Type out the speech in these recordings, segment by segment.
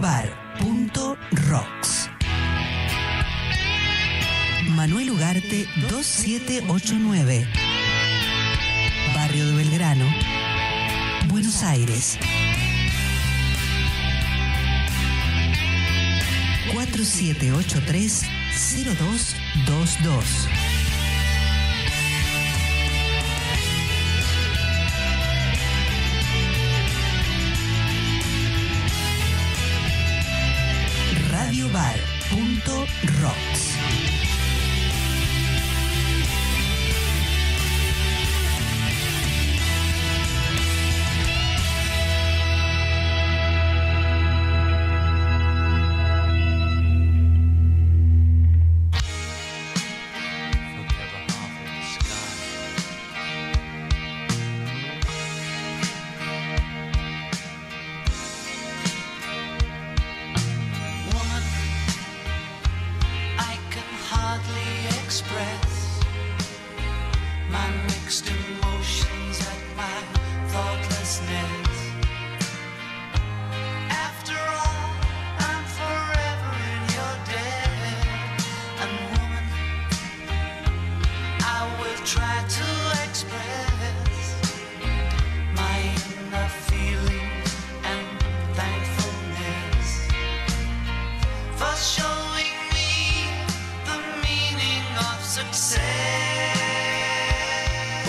radiobar.rocks. Manuel Ugarte 2789, Barrio de Belgrano, Buenos Aires. 4783-0222. radiobar.rocks.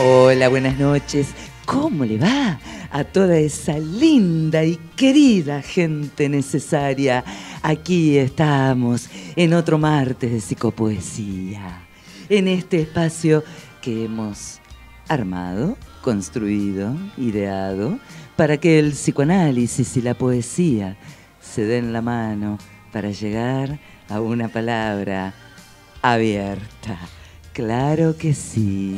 Hola, buenas noches. ¿Cómo le va a toda esa linda y querida gente necesaria? Aquí estamos en otro martes de psicopoesía, en este espacio que hemos armado, construido, ideado, para que el psicoanálisis y la poesía se den la mano para llegar a una palabra abierta. Claro que sí.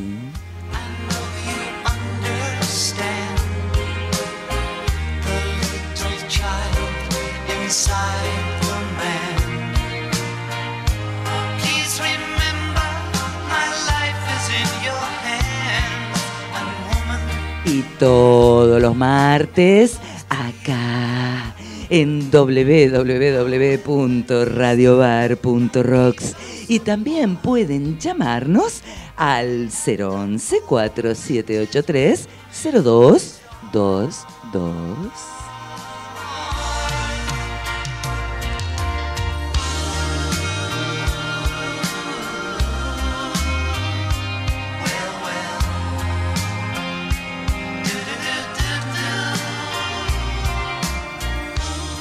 Y todos los martes acá en www.radiobar.rocks. Y también pueden llamarnos al 011-4783-0222.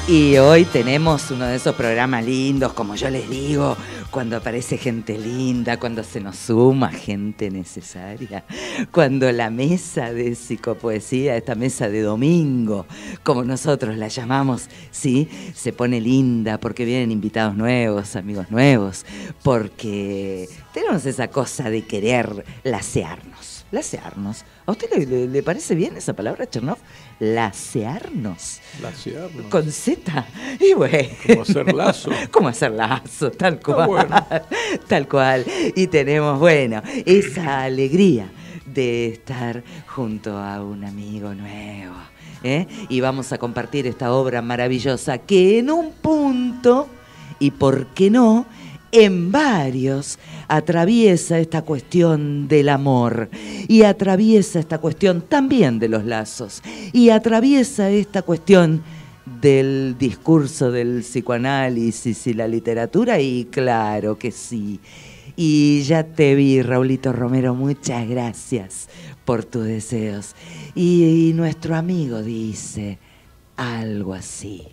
Y hoy tenemos uno de esos programas lindos, como yo les digo, cuando aparece gente linda, cuando se nos suma gente necesaria, cuando la mesa de psicopoesía, esta mesa de domingo, como nosotros la llamamos, ¿sí?, se pone linda porque vienen invitados nuevos, amigos nuevos, porque tenemos esa cosa de querer lacearnos. Lacearnos. ¿A usted le parece bien esa palabra, Chernov? Lacearnos. Lacearnos. Con Z. Y bueno. Como hacer lazo. Como hacer lazo, tal cual. Bueno. Tal cual. Y tenemos, bueno, esa alegría de estar junto a un amigo nuevo. Y vamos a compartir esta obra maravillosa que en un punto, y por qué no, en varios, atraviesa esta cuestión del amor y atraviesa esta cuestión también de los lazos y atraviesa esta cuestión del discurso del psicoanálisis y la literatura, y claro que sí. Y ya te vi, Raulito Romero, muchas gracias por tus deseos. Y nuestro amigo dice algo así.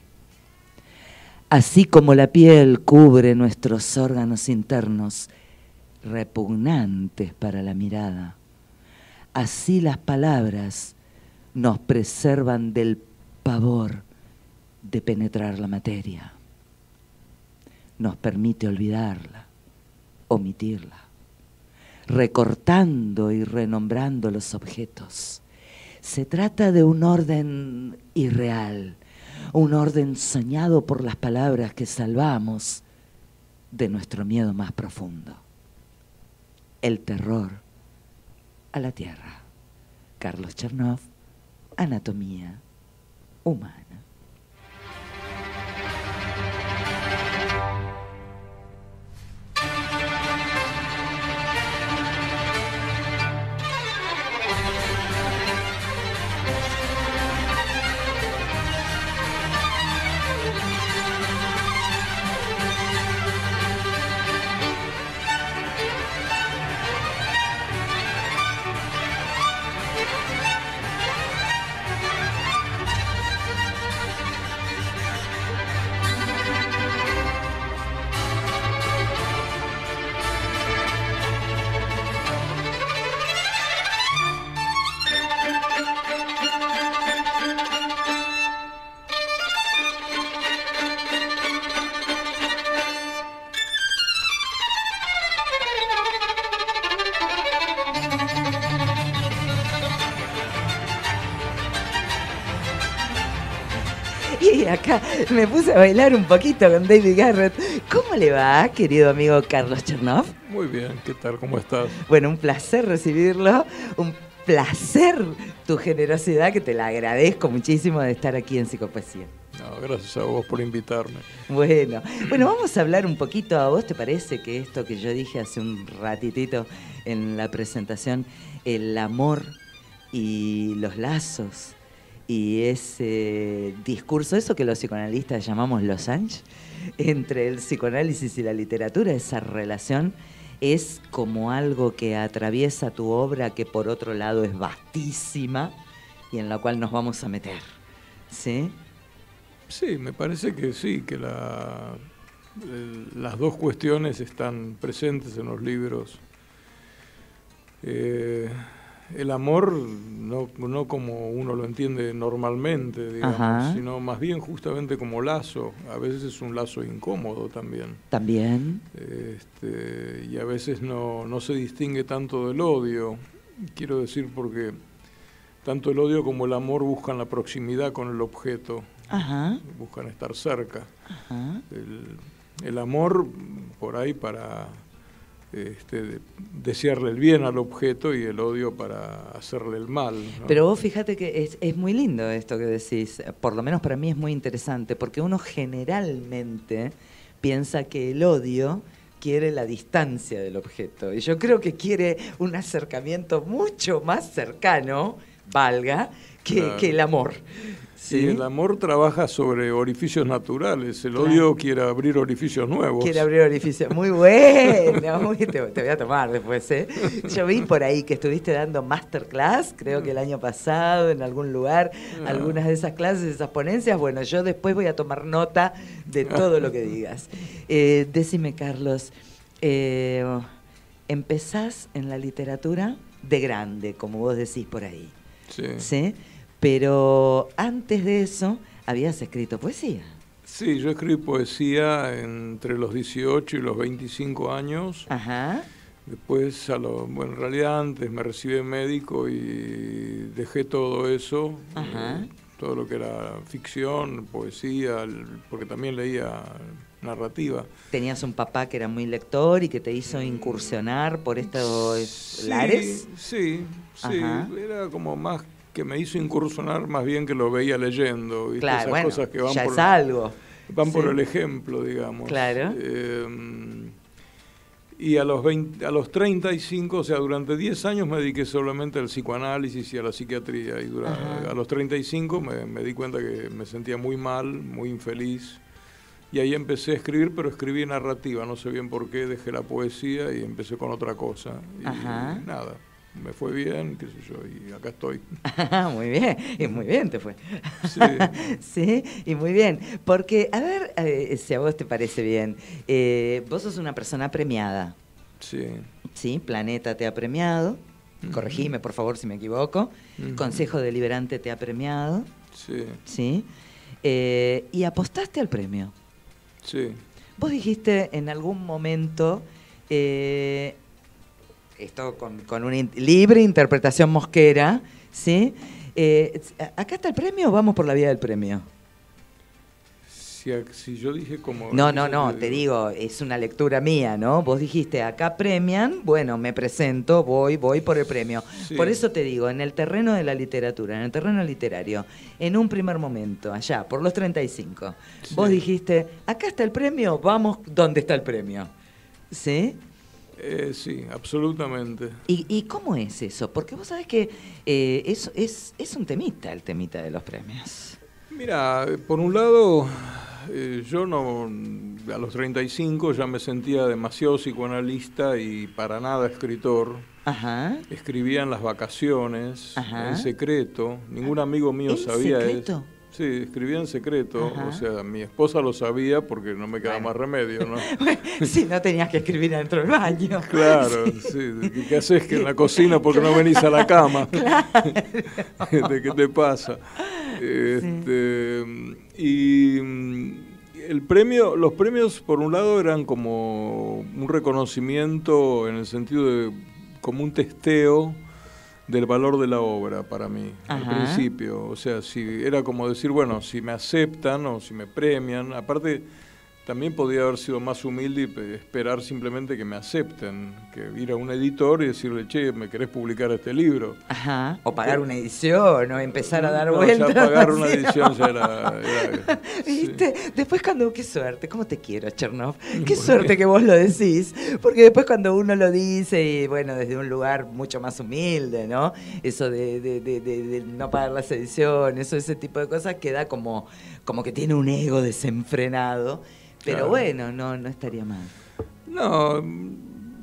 Así como la piel cubre nuestros órganos internos, repugnantes para la mirada, así las palabras nos preservan del pavor de penetrar la materia. Nos permite olvidarla, omitirla, recortando y renombrando los objetos. Se trata de un orden irreal, un orden soñado por las palabras que salvamos de nuestro miedo más profundo. El terror a la tierra. Carlos Chernov, Anatomía humana. Y acá me puse a bailar un poquito con David Garrett. ¿Cómo le va, querido amigo Carlos Chernoff? Muy bien, ¿qué tal? ¿Cómo estás? Bueno, un placer recibirlo, un placer tu generosidad, que te la agradezco muchísimo de estar aquí en Psicopoesía. No, gracias a vos por invitarme. Bueno, vamos a hablar un poquito. ¿A vos te parece que esto que yo dije hace un ratitito en la presentación, el amor y los lazos y ese discurso, eso que los psicoanalistas llamamos losange, entre el psicoanálisis y la literatura, esa relación es como algo que atraviesa tu obra, que por otro lado es vastísima y en la cual nos vamos a meter, ¿sí? Sí, me parece que sí, que las dos cuestiones están presentes en los libros. El amor, no como uno lo entiende normalmente, digamos, Ajá. sino más bien justamente como lazo. A veces es un lazo incómodo también. También. Y a veces no se distingue tanto del odio. Quiero decir, porque tanto el odio como el amor buscan la proximidad con el objeto. Ajá. Buscan estar cerca. Ajá. El amor por ahí para desearle el bien al objeto y el odio para hacerle el mal, ¿no? Pero vos fíjate que es muy lindo esto que decís, por lo menos para mí es muy interesante, porque uno generalmente piensa que el odio quiere la distancia del objeto, y yo creo que quiere un acercamiento mucho más cercano, valga, Claro. que el amor. Sí, el amor trabaja sobre orificios naturales, el Claro. odio quiere abrir orificios nuevos. Quiere abrir orificios. Muy bueno. Te voy a tomar después, ¿eh? Yo vi por ahí que estuviste dando masterclass, creo que el año pasado, en algún lugar, algunas de esas clases, esas ponencias. Bueno, yo después voy a tomar nota de todo lo que digas. Decime, Carlos, empezás en la literatura de grande, como vos decís por ahí. Sí. ¿Sí? Pero antes de eso, habías escrito poesía. Sí, yo escribí poesía entre los 18 y los 25 años. Ajá. Después, en realidad antes me recibí de médico y dejé todo eso, Ajá. todo lo que era ficción, poesía, porque también leía narrativa. ¿Tenías un papá que era muy lector y que te hizo incursionar por estos lares? Sí, Ajá. era como más que me hizo incursionar más bien que lo veía leyendo, ¿viste? Claro, Esas bueno, cosas que van ya por, es algo. van por Sí. el ejemplo, digamos. Claro. Y a los 35, o sea, durante 10 años me dediqué solamente al psicoanálisis y a la psiquiatría. Y a los 35 me di cuenta que me sentía muy mal, muy infeliz. Y ahí empecé a escribir, pero escribí narrativa. No sé bien por qué, dejé la poesía y empecé con otra cosa. Y nada, me fue bien, qué sé yo, y acá estoy. Muy bien, y muy bien te fue. Sí. Sí, y muy bien. Porque, a ver, si a vos te parece bien, vos sos una persona premiada. Sí. Sí, Planeta te ha premiado. Corregime, por favor, si me equivoco. Consejo Deliberante te ha premiado. Sí. Sí. Y apostaste al premio. Sí. Vos dijiste en algún momento, esto con una libre interpretación mosquera, ¿sí? ¿Acá está el premio o vamos por la vía del premio? Si yo dije como... No, te digo, es una lectura mía, ¿no? Vos dijiste, acá premian, bueno, me presento, voy por el premio. Sí. Por eso te digo, en el terreno de la literatura, en el terreno literario, en un primer momento, allá, por los 35, Sí. vos dijiste, acá está el premio, vamos, ¿dónde está el premio? ¿Sí? Sí, absolutamente. ¿Y cómo es eso? Porque vos sabés que es un temita, el temita de los premios. Mira, por un lado, yo a los 35 ya me sentía demasiado psicoanalista y para nada escritor. Ajá. Escribía en las vacaciones, Ajá. en secreto. Ningún amigo mío ¿En sabía secreto? eso. Sí, escribía en secreto. Ajá. O sea, mi esposa lo sabía porque no me quedaba Bueno. más remedio, ¿no? Sí, no tenías que escribir adentro del baño. Claro, sí. ¿Qué haces que en la cocina porque no venís a la cama? Claro. ¿De qué te pasa? Y los premios por un lado eran como un reconocimiento en el sentido de como un testeo del valor de la obra para mí, Ajá. al principio. O sea, si era como decir, bueno, si me aceptan o si me premian, aparte también podía haber sido más humilde y esperar simplemente que me acepten, que ir a un editor y decirle, che, ¿me querés publicar este libro? Ajá. O pagar una edición, o empezar a dar No, vueltas. ya pagar una así, ¿no? edición ya era ¿Viste? Después cuando, qué suerte, ¿cómo te quiero, Chernov? Qué suerte que vos lo decís, porque después cuando uno lo dice, y bueno, desde un lugar mucho más humilde, ¿no? Eso de no pagar las ediciones, ese tipo de cosas, queda como que tiene un ego desenfrenado, pero Claro. bueno, no estaría mal. No,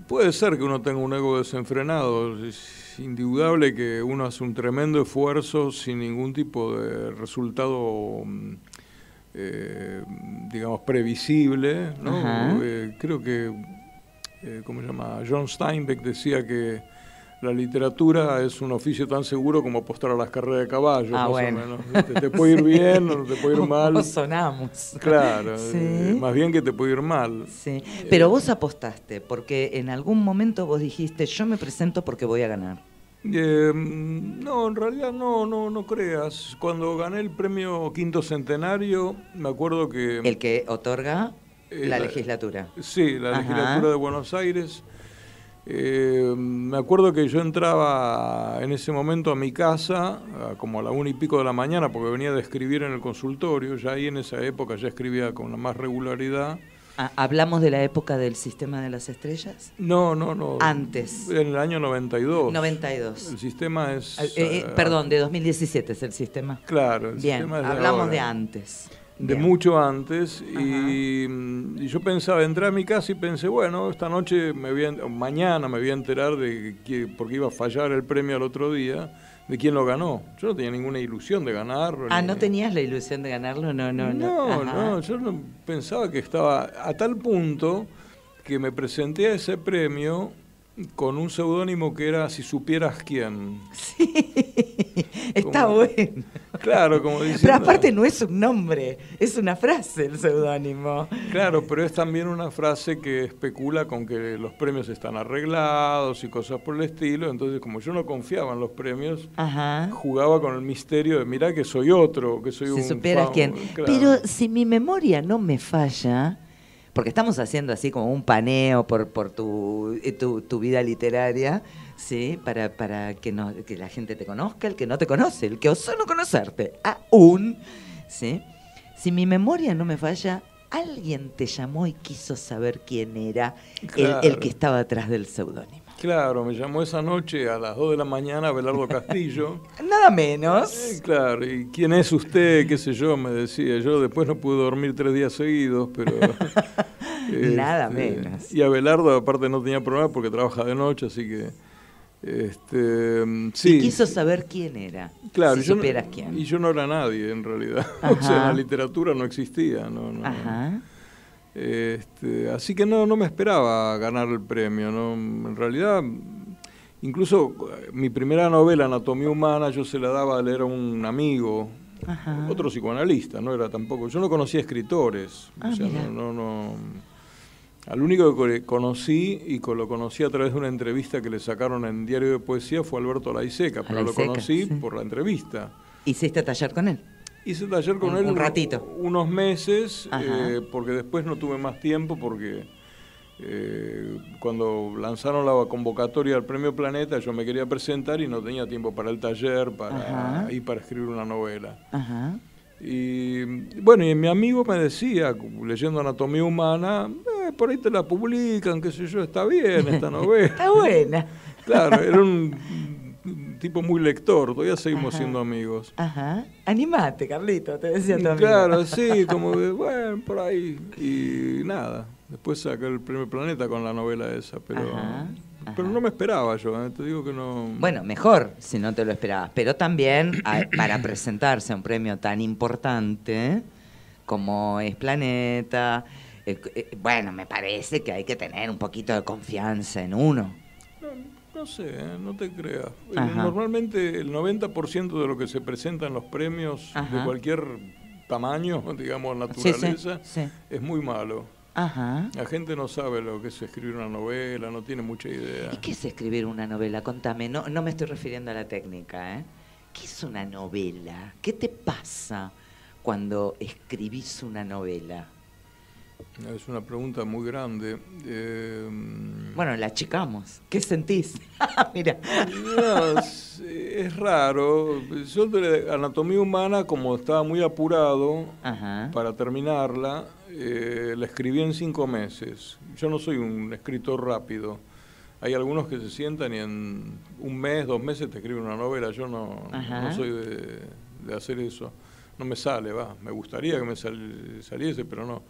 puede ser que uno tenga un ego desenfrenado. Es indudable que uno hace un tremendo esfuerzo sin ningún tipo de resultado, digamos, previsible, ¿no? Ajá. Creo que, ¿cómo se llama? John Steinbeck decía que la literatura es un oficio tan seguro como apostar a las carreras de caballos, más bueno. o menos. Te puede ir bien o te puede ir mal. ¿Cómo sonamos? Claro, Sí. más bien que te puede ir mal. Sí, pero vos apostaste, porque en algún momento vos dijiste, yo me presento porque voy a ganar. No, en realidad no creas. Cuando gané el premio Quinto Centenario, me acuerdo que... El que otorga la la- legislatura. Sí, la Ajá. legislatura de Buenos Aires. Me acuerdo que yo entraba en ese momento a mi casa, como a la 1:00 de la mañana, porque venía de escribir en el consultorio. Ya ahí en esa época ya escribía con más regularidad. Ah, ¿hablamos de la época del Sistema de las Estrellas? No. Antes. En el año 92. 92. El sistema es... Perdón, de 2017 es el sistema. Claro, el Bien, sistema es de hablamos ahora. de antes. De Bien. mucho antes, y yo pensaba, entré a mi casa y pensé, bueno, esta noche mañana me voy a enterar de que, porque iba a fallar el premio al otro día, de quién lo ganó. Yo no tenía ninguna ilusión de ganarlo. Ah, ni- ¿no tenías la ilusión de ganarlo? No. Ajá. yo no pensaba que estaba a tal punto que me presenté a ese premio con un seudónimo que era Si supieras quién. Está Como- bueno. Claro, como diciendo... Pero aparte no es un nombre, es una frase el seudónimo. Claro, pero es también una frase que especula con que los premios están arreglados y cosas por el estilo. Entonces, como yo no confiaba en los premios, Ajá. jugaba con el misterio de, mirá que soy otro, que soy un... Si supieras quién. Claro. Pero si mi memoria no me falla, porque estamos haciendo así como un paneo por tu vida literaria, ¿sí? Para que la gente te conozca, el que no te conoce, el que osó no conocerte, aún, ¿sí? Si mi memoria no me falla, alguien te llamó y quiso saber quién era Claro. el que estaba atrás del seudónimo. Claro, me llamó esa noche a las 2 de la mañana Abelardo Castillo. Nada menos. Claro, ¿y quién es usted? ¿Qué sé yo? Me decía. Yo después no pude dormir 3 días seguidos, pero... Nada menos. Y Abelardo aparte no tenía problema porque trabaja de noche, así que... sí. Y quiso saber quién era, Claro, si supieras quién. Y yo no era nadie, en realidad. Ajá. O sea, en la literatura no existía. No. Ajá. Así que no me esperaba ganar el premio. ¿No? En realidad, incluso mi primera novela, Anatomía Humana, yo se la daba a leer a un amigo, Ajá. otro psicoanalista, no era tampoco. Yo no conocía escritores. Ah, o sea, mira. Al único que conocí, y lo conocí a través de una entrevista que le sacaron en Diario de Poesía, fue Alberto Laiseca, pero lo Laiseca, conocí sí. por la entrevista. ¿Hiciste taller con él? Hice taller con Un- él un ratito. unos meses, Ajá. porque después no tuve más tiempo, porque cuando lanzaron la convocatoria al Premio Planeta, yo me quería presentar y no tenía tiempo para el taller, Ajá. para escribir una novela. Ajá. Y bueno, y mi amigo me decía, leyendo Anatomía Humana, por ahí te la publican, qué sé yo, está bien esta novela. Está buena. Claro, era un tipo muy lector, todavía seguimos Ajá. siendo amigos. Ajá. Animate, Carlito, te decía tu amigo. Claro, sí, como que, bueno, por ahí. Y nada, después saqué el Premio Planeta con la novela esa, pero Ajá, pero ajá. no me esperaba yo, te digo que no... Bueno, mejor si no te lo esperabas. Pero también para presentarse a un premio tan importante como es Planeta, bueno, me parece que hay que tener un poquito de confianza en uno. No sé, no te creas. Ajá. Normalmente el 90% de lo que se presenta en los premios Ajá. de cualquier tamaño, digamos, Sí, naturaleza, sí. es muy malo. Ajá. La gente no sabe lo que es escribir una novela, no tiene mucha idea. ¿Y qué es escribir una novela? Contame, no me estoy refiriendo a la técnica, ¿eh? ¿Qué es una novela? ¿Qué te pasa cuando escribís una novela? Es una pregunta muy grande. Bueno, la achicamos. ¿Qué sentís? Mira. No, es raro. Yo de Anatomía Humana, como estaba muy apurado Ajá. para terminarla, la escribí en 5 meses. Yo no soy un escritor rápido. Hay algunos que se sientan y en 1 mes, 2 meses te escriben una novela. Yo no soy de hacer eso. No me sale, me gustaría que me saliese, pero no.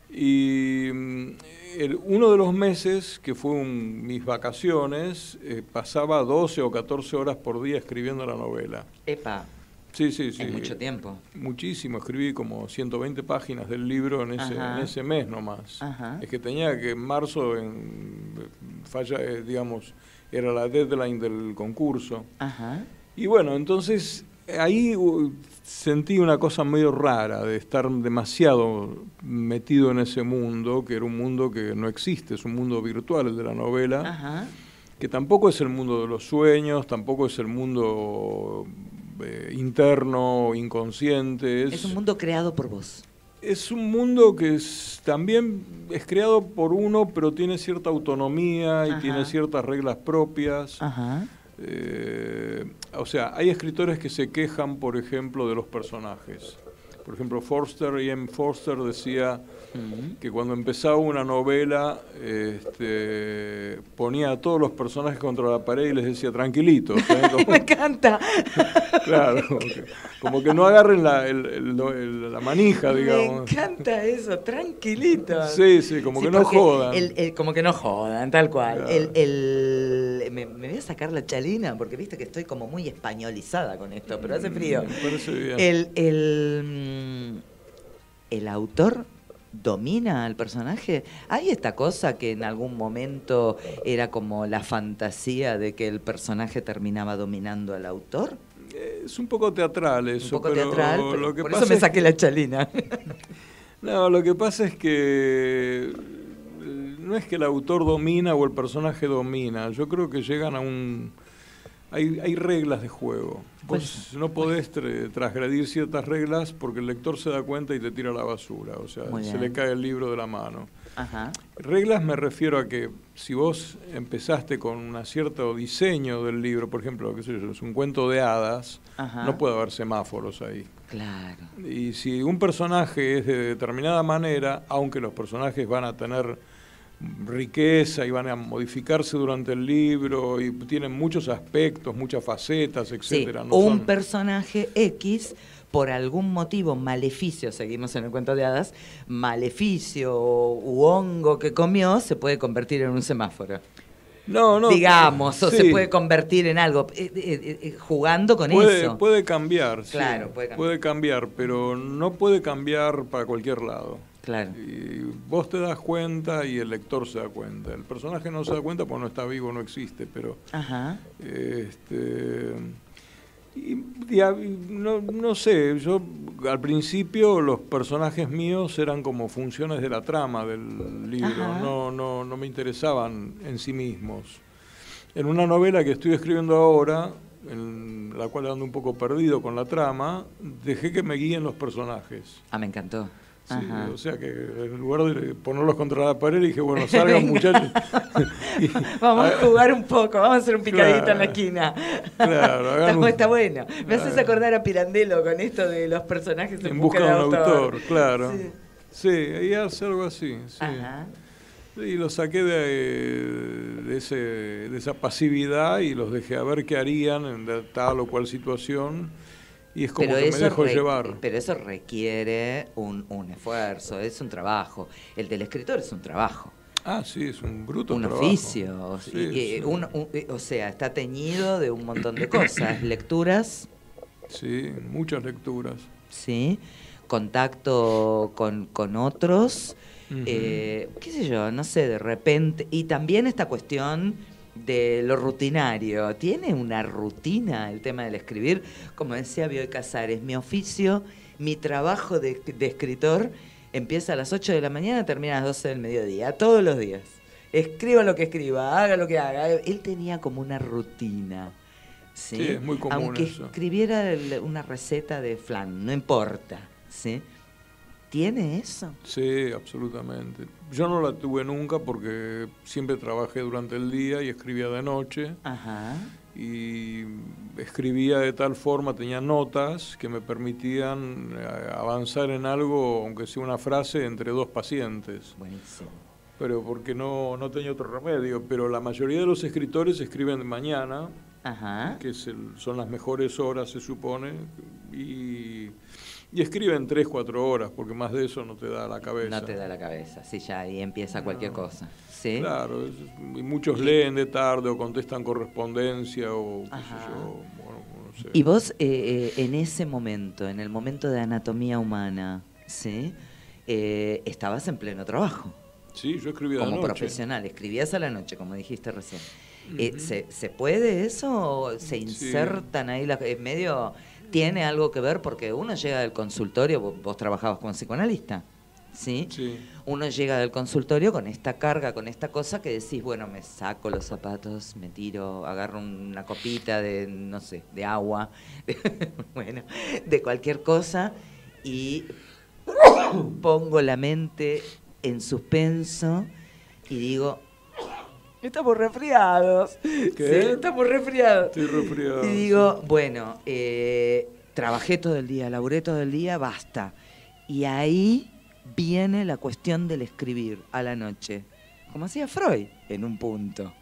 Y uno de los meses, que fue mis vacaciones, pasaba 12 o 14 horas por día escribiendo la novela. Epa. Sí. Es mucho tiempo. Muchísimo, escribí como 120 páginas del libro en ese mes nomás. Ajá. Es que tenía que en marzo, digamos, era la deadline del concurso. Ajá. Y bueno, entonces ahí sentí una cosa medio rara de estar demasiado metido en ese mundo, que era un mundo que no existe, es un mundo virtual el de la novela. Ajá. Que tampoco es el mundo de los sueños, tampoco es el mundo interno, inconsciente. Es un mundo creado por vos. Es un mundo que también es creado por uno, pero tiene cierta autonomía y tiene ciertas reglas propias. Ajá. O sea, hay escritores que se quejan, por ejemplo, de los personajes. Por ejemplo, Ian Forster decía que cuando empezaba una novela ponía a todos los personajes contra la pared y les decía tranquilitos. Me encanta. Claro, como que no agarren la manija, digamos. Me encanta eso, tranquilitos. Sí, como que no jodan. Como que no jodan, tal cual. Claro. Me voy a sacar la chalina porque viste que estoy como muy españolizada con esto, pero hace frío. Me parece bien. El autor domina al personaje. ¿Hay esta cosa que en algún momento era como la fantasía de que el personaje terminaba dominando al autor? Es un poco teatral eso. Un poco teatral, lo que por pasa eso me saqué la chalina. No, lo que pasa es que no es que el autor domina o el personaje domina. Yo creo que llegan a hay reglas de juego. Vos no podés transgredir ciertas reglas porque el lector se da cuenta y te tira a la basura. O sea, se le cae el libro de la mano. Ajá. Reglas me refiero a que si vos empezaste con un cierto diseño del libro, por ejemplo, qué sé yo, es un cuento de hadas, no puede haber semáforos ahí. Claro. Y si un personaje es de determinada manera, aunque los personajes van a tener riqueza y van a modificarse durante el libro y tienen muchos aspectos, muchas facetas, etcétera. Sí, un personaje X, por algún motivo, maleficio, seguimos en el cuento de hadas, maleficio u hongo que comió, se puede convertir en un semáforo. No, digamos, o se puede convertir en algo, jugando con eso. Puede cambiar, claro, sí, puede cambiar, pero no puede cambiar para cualquier lado. Claro. Y vos te das cuenta y el lector se da cuenta. El personaje no se da cuenta porque no está vivo, no existe, pero... Ajá. No sé, yo al principio los personajes míos eran como funciones de la trama del libro, no me interesaban en sí mismos. En una novela que estoy escribiendo ahora, en la cual ando un poco perdido con la trama, dejé que me guíen los personajes. Ah, me encantó. Sí, o sea que en lugar de ponerlos contra la pared dije, bueno, salgan muchachos. Vamos a jugar un poco, vamos a hacer un picadito en la esquina. Claro, está bueno. Me haces acordar a Pirandello con esto de los personajes en busca de un autor. Claro. Sí, y hace algo así. Sí. Ajá. Y los saqué de esa pasividad y los dejé a ver qué harían en tal o cual situación. Y es como que me dejo llevar. Pero eso requiere un esfuerzo, es un trabajo. El del escritor es un trabajo. Ah, sí, es un bruto trabajo. Un oficio. Sí. O sea, está teñido de un montón de cosas. Lecturas. Sí, muchas lecturas. Sí. Contacto con otros. Qué sé yo, no sé, de repente. Y también esta cuestión de lo rutinario. ¿Tiene una rutina el tema del escribir? Como decía Bioy Casares, mi oficio, mi trabajo de escritor Empieza a las 8 de la mañana, termina a las 12 del mediodía, todos los días. Escriba lo que escriba, haga lo que haga. Él tenía como una rutina. Sí, es muy común aunque eso. escribiera una receta de flan, no importa, ¿sí? ¿Tiene eso? Sí, absolutamente. Yo no la tuve nunca porque siempre trabajé durante el día y escribía de noche. Ajá. Y escribía de tal forma, tenía notas que me permitían avanzar en algo, aunque sea una frase, entre dos pacientes. Buenísimo. Pero porque no tenía otro remedio. Pero la mayoría de los escritores escriben de mañana, Ajá. que son las mejores horas, se supone, y escriben 3, 4 horas, porque más de eso no te da la cabeza. No te da la cabeza, sí, ya ahí empieza cualquier cosa. ¿Sí? Claro, y muchos leen de tarde o contestan correspondencia o qué sé yo, bueno, no sé. Y vos en ese momento, en el momento de anatomía humana, ¿sí? Estabas en pleno trabajo. Sí, yo escribía de como noche. Profesional, escribías a la noche, como dijiste recién. ¿Se puede eso? ¿O se insertan ahí en medio? ¿Tiene algo que ver? Porque uno llega del consultorio, vos trabajabas como psicoanalista, ¿sí? Sí. Uno llega del consultorio con esta carga, con esta cosa que decís, bueno, me saco los zapatos, me tiro, agarro una copita de, no sé, de agua, bueno, de cualquier cosa, y pongo la mente en suspenso y digo, estamos resfriados. ¿Qué? Sí, estamos resfriados. Estoy resfriado. Y digo, bueno, trabajé todo el día, laburé todo el día, basta. Y ahí viene la cuestión del escribir a la noche, como hacía Freud en un punto.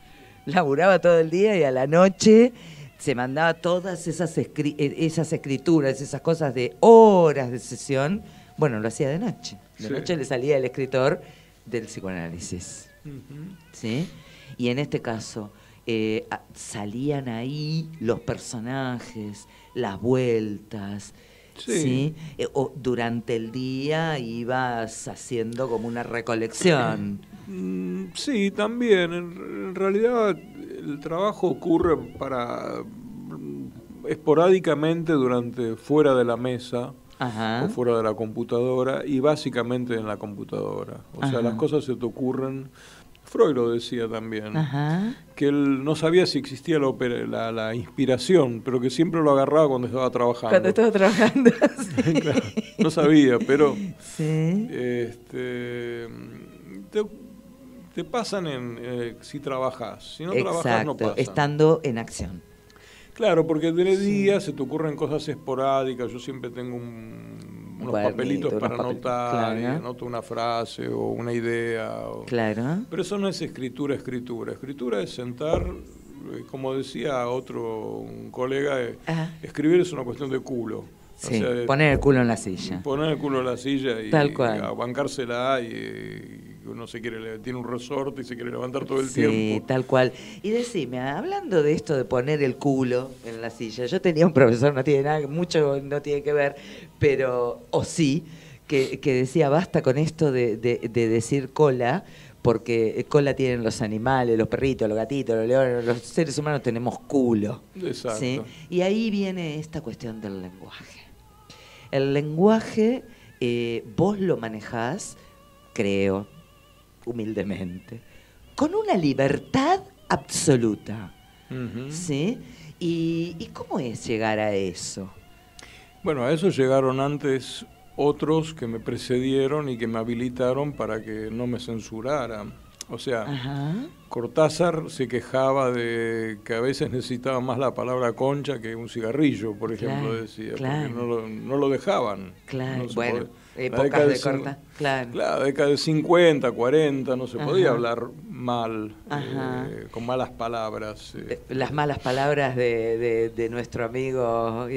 Laburaba todo el día y a la noche se mandaba todas esas escrituras, esas cosas de horas de sesión. Bueno, lo hacía de noche. De noche le salía el escritor del psicoanálisis. ¿Sí? Y en este caso, salían ahí los personajes, las vueltas. ¿Sí? O durante el día ibas haciendo como una recolección. Sí, también. En realidad el trabajo ocurre esporádicamente fuera de la mesa. Ajá. O fuera de la computadora y básicamente en la computadora. O sea, las cosas se te ocurren. Freud lo decía también, que él no sabía si existía la inspiración, pero que siempre lo agarraba cuando estaba trabajando. Cuando estaba trabajando, sí. Claro, no sabía, pero sí. Te pasan si trabajas. Si no Exacto, trabajas, no pasan. Estando en acción. Claro, porque de día se te ocurren cosas esporádicas. Yo siempre tengo unos papelitos para anotar, claro. y anoto una frase o una idea. Claro. Pero eso no es escritura. Escritura es sentar, como decía un colega, escribir es una cuestión de culo. Sí, o sea, poner el culo en la silla. Poner el culo en la silla y bancársela y uno tiene un resorte y se quiere levantar todo el tiempo. Sí, tal cual. Y decime, hablando de esto de poner el culo en la silla, yo tenía un profesor, no tiene nada, mucho no tiene que ver, pero, que decía, basta con esto de decir cola, porque cola tienen los animales, los perritos, los gatitos, los leones, los seres humanos tenemos culo. Exacto. ¿Sí? Y ahí viene esta cuestión del lenguaje. El lenguaje, vos lo manejás, creo, humildemente, con una libertad absoluta. ¿Sí? ¿Y cómo es llegar a eso? Bueno, a eso llegaron antes otros que me precedieron y que me habilitaron para que no me censurara. O sea, Cortázar se quejaba de que a veces necesitaba más la palabra concha que un cigarrillo, por ejemplo, decía, porque no lo dejaban. Claro, no bueno, épocas de corta, Claro, década de 50, 40, no se podía hablar mal, con malas palabras. Las malas palabras de nuestro amigo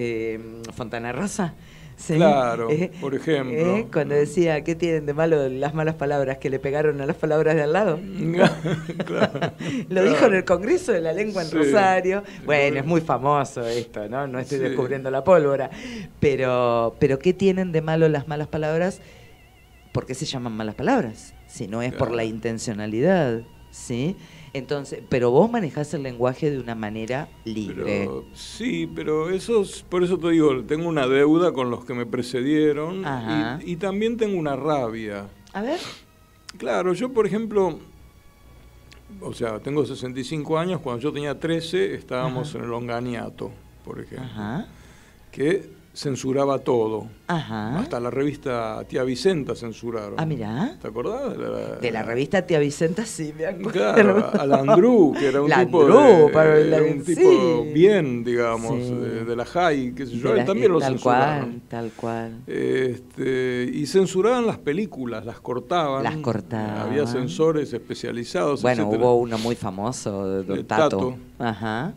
Fontana Rosa. ¿Sí? Claro, por ejemplo. Cuando decía, ¿qué tienen de malo las malas palabras que le pegaron a las palabras de al lado? Claro, Lo dijo en el Congreso de la Lengua en Rosario. Bueno, es muy famoso esto, ¿no? No estoy descubriendo la pólvora. Pero ¿qué tienen de malo las malas palabras? ¿Por qué se llaman malas palabras? Si no es por la intencionalidad, ¿sí? Entonces, pero vos manejás el lenguaje de una manera libre. Sí, pero por eso te digo, tengo una deuda con los que me precedieron y también tengo una rabia. A ver. Claro, yo por ejemplo, o sea, tengo 65 años, cuando yo tenía 13 estábamos en el Onganiato, por ejemplo, que censuraba todo. Hasta la revista Tía Vicenta censuraron. Ah, mirá. ¿Te acordás? De la revista Tía Vicenta, sí, me acuerdo. Claro, a Landru, que era un tipo bien, digamos, de la high, qué sé yo, él también lo censuraron. Tal cual. Y censuraban las películas, las cortaban. Las cortaban. Había censores especializados, bueno, etcétera. Hubo uno muy famoso, Tato.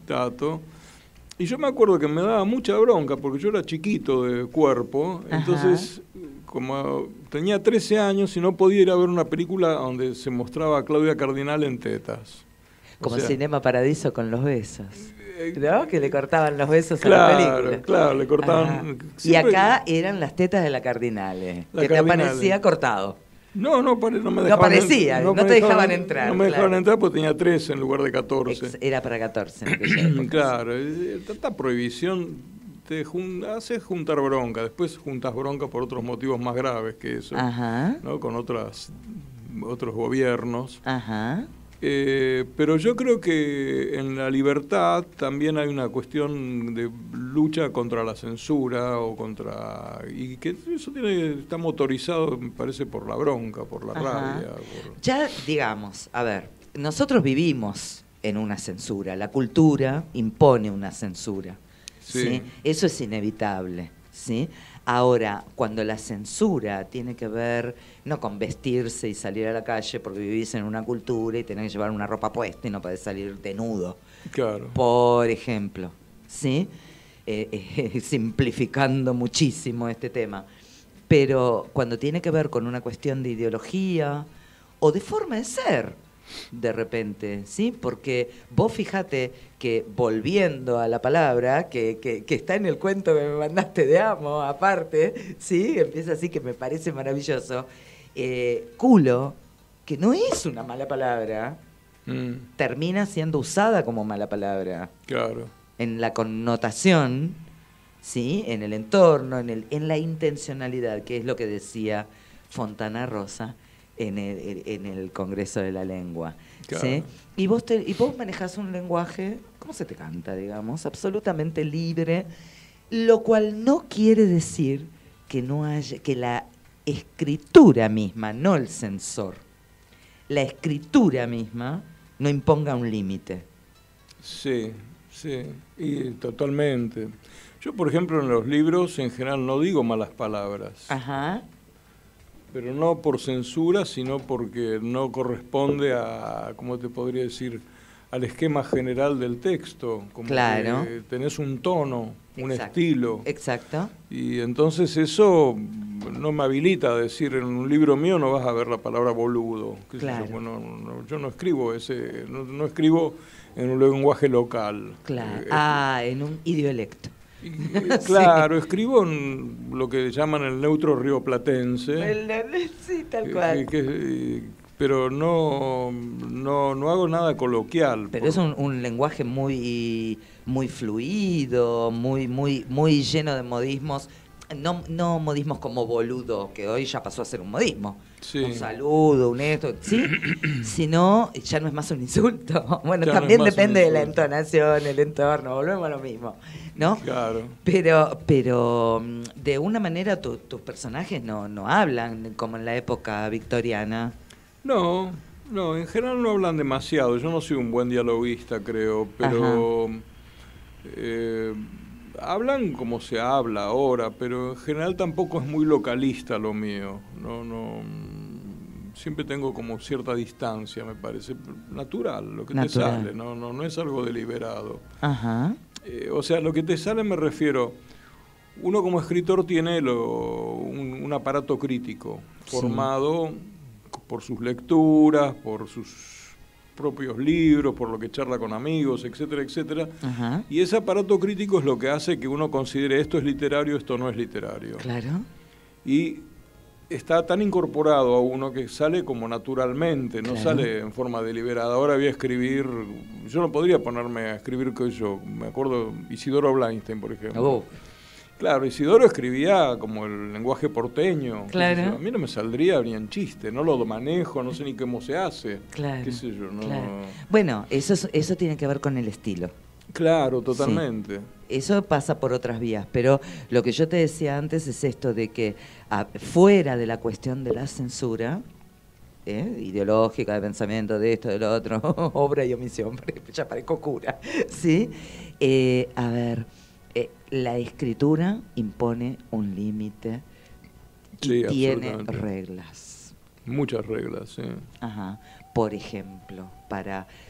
Tato. Y yo me acuerdo que me daba mucha bronca, porque yo era chiquito de cuerpo, entonces, como tenía 13 años y no podía ir a ver una película donde se mostraba a Claudia Cardinal en tetas. Como Cinema Paradiso con los besos, ¿no? Que le cortaban los besos a la película. Claro, le cortaban. Y acá eran las tetas de la Cardinale, que te aparecía cortado. No me dejaban, no aparecía, no te dejaban entrar. No me dejaban entrar porque tenía 13 en lugar de 14. Era para 14 en aquella época. Claro, tanta prohibición te hace juntar bronca. Después juntas bronca por otros motivos más graves que eso, ¿no? Con otros gobiernos. Pero yo creo que en la libertad también hay una cuestión de lucha contra la censura y que eso está motorizado, me parece, por la bronca, por la rabia. Ya, digamos, a ver, nosotros vivimos en una censura, la cultura impone una censura, ¿sí? Eso es inevitable, ¿sí? Ahora, cuando la censura tiene que ver no con vestirse y salir a la calle porque vivís en una cultura y tenés que llevar una ropa puesta y no podés salir desnudo, por ejemplo, ¿sí? Simplificando muchísimo este tema. Pero cuando tiene que ver con una cuestión de ideología o de forma de ser, de repente, ¿sí? Porque vos fíjate que, volviendo a la palabra, que está en el cuento que me mandaste de Amo, aparte, ¿sí? Empieza así, que me parece maravilloso. Culo, que no es una mala palabra, termina siendo usada como mala palabra. Claro. En la connotación, ¿sí? En el entorno, en la intencionalidad, que es lo que decía Fontana Rosa en el Congreso de la Lengua. Claro. ¿Sí? Y vos manejás un lenguaje, ¿cómo se te canta, digamos? Absolutamente libre, lo cual no quiere decir que la escritura misma, no el censor, la escritura misma no imponga un límite. Sí, y totalmente. Yo, por ejemplo, en los libros en general no digo malas palabras. Pero no por censura, sino porque no corresponde a, ¿cómo te podría decir?, al esquema general del texto. Como que tenés un tono, un estilo. Exacto. Y entonces eso no me habilita a decir, en un libro mío no vas a ver la palabra boludo. Yo no escribo no escribo en un lenguaje local. En un idiolecto. Claro, escribo en lo que llaman el neutro rioplatense. Sí, tal cual. Pero no hago nada coloquial. Pero es un lenguaje muy fluido, muy lleno de modismos. No modismos como boludo, que hoy ya pasó a ser un modismo. Un saludo, un esto, ¿sí? Sino, ya no es más un insulto. Bueno, ya también depende de la entonación, el entorno, volvemos a lo mismo, ¿no? Claro. Pero de una manera tus personajes no hablan como en la época victoriana. No, en general no hablan demasiado. Yo no soy un buen dialoguista, creo, pero hablan como se habla ahora, pero en general tampoco es muy localista lo mío. No, siempre tengo como cierta distancia, me parece natural lo que te sale, no es algo deliberado. O sea, lo que te sale, me refiero, uno como escritor tiene un aparato crítico formado por sus lecturas, por sus propios libros, por lo que charla con amigos, etcétera, etcétera. Y ese aparato crítico es lo que hace que uno considere esto es literario, esto no es literario. Claro. Y está tan incorporado a uno que sale como naturalmente, no sale en forma deliberada. Ahora voy a escribir, yo no podría ponerme a escribir que yo, me acuerdo Isidoro Blainstein, por ejemplo. Oh. Claro, Isidoro escribía como el lenguaje porteño. Claro. A mí no me saldría ni en chiste, no lo manejo, no sé ni cómo se hace. Claro. Qué sé yo, no. Claro. Bueno, eso tiene que ver con el estilo. Claro, totalmente. Sí. Eso pasa por otras vías, pero lo que yo te decía antes es esto de que fuera de la cuestión de la censura, ideológica, de pensamiento, de esto, de lo otro, obra y omisión, ya parezco cura, ¿sí? A ver, la escritura impone un límite y tiene reglas. Muchas reglas, sí. Ajá. Por ejemplo,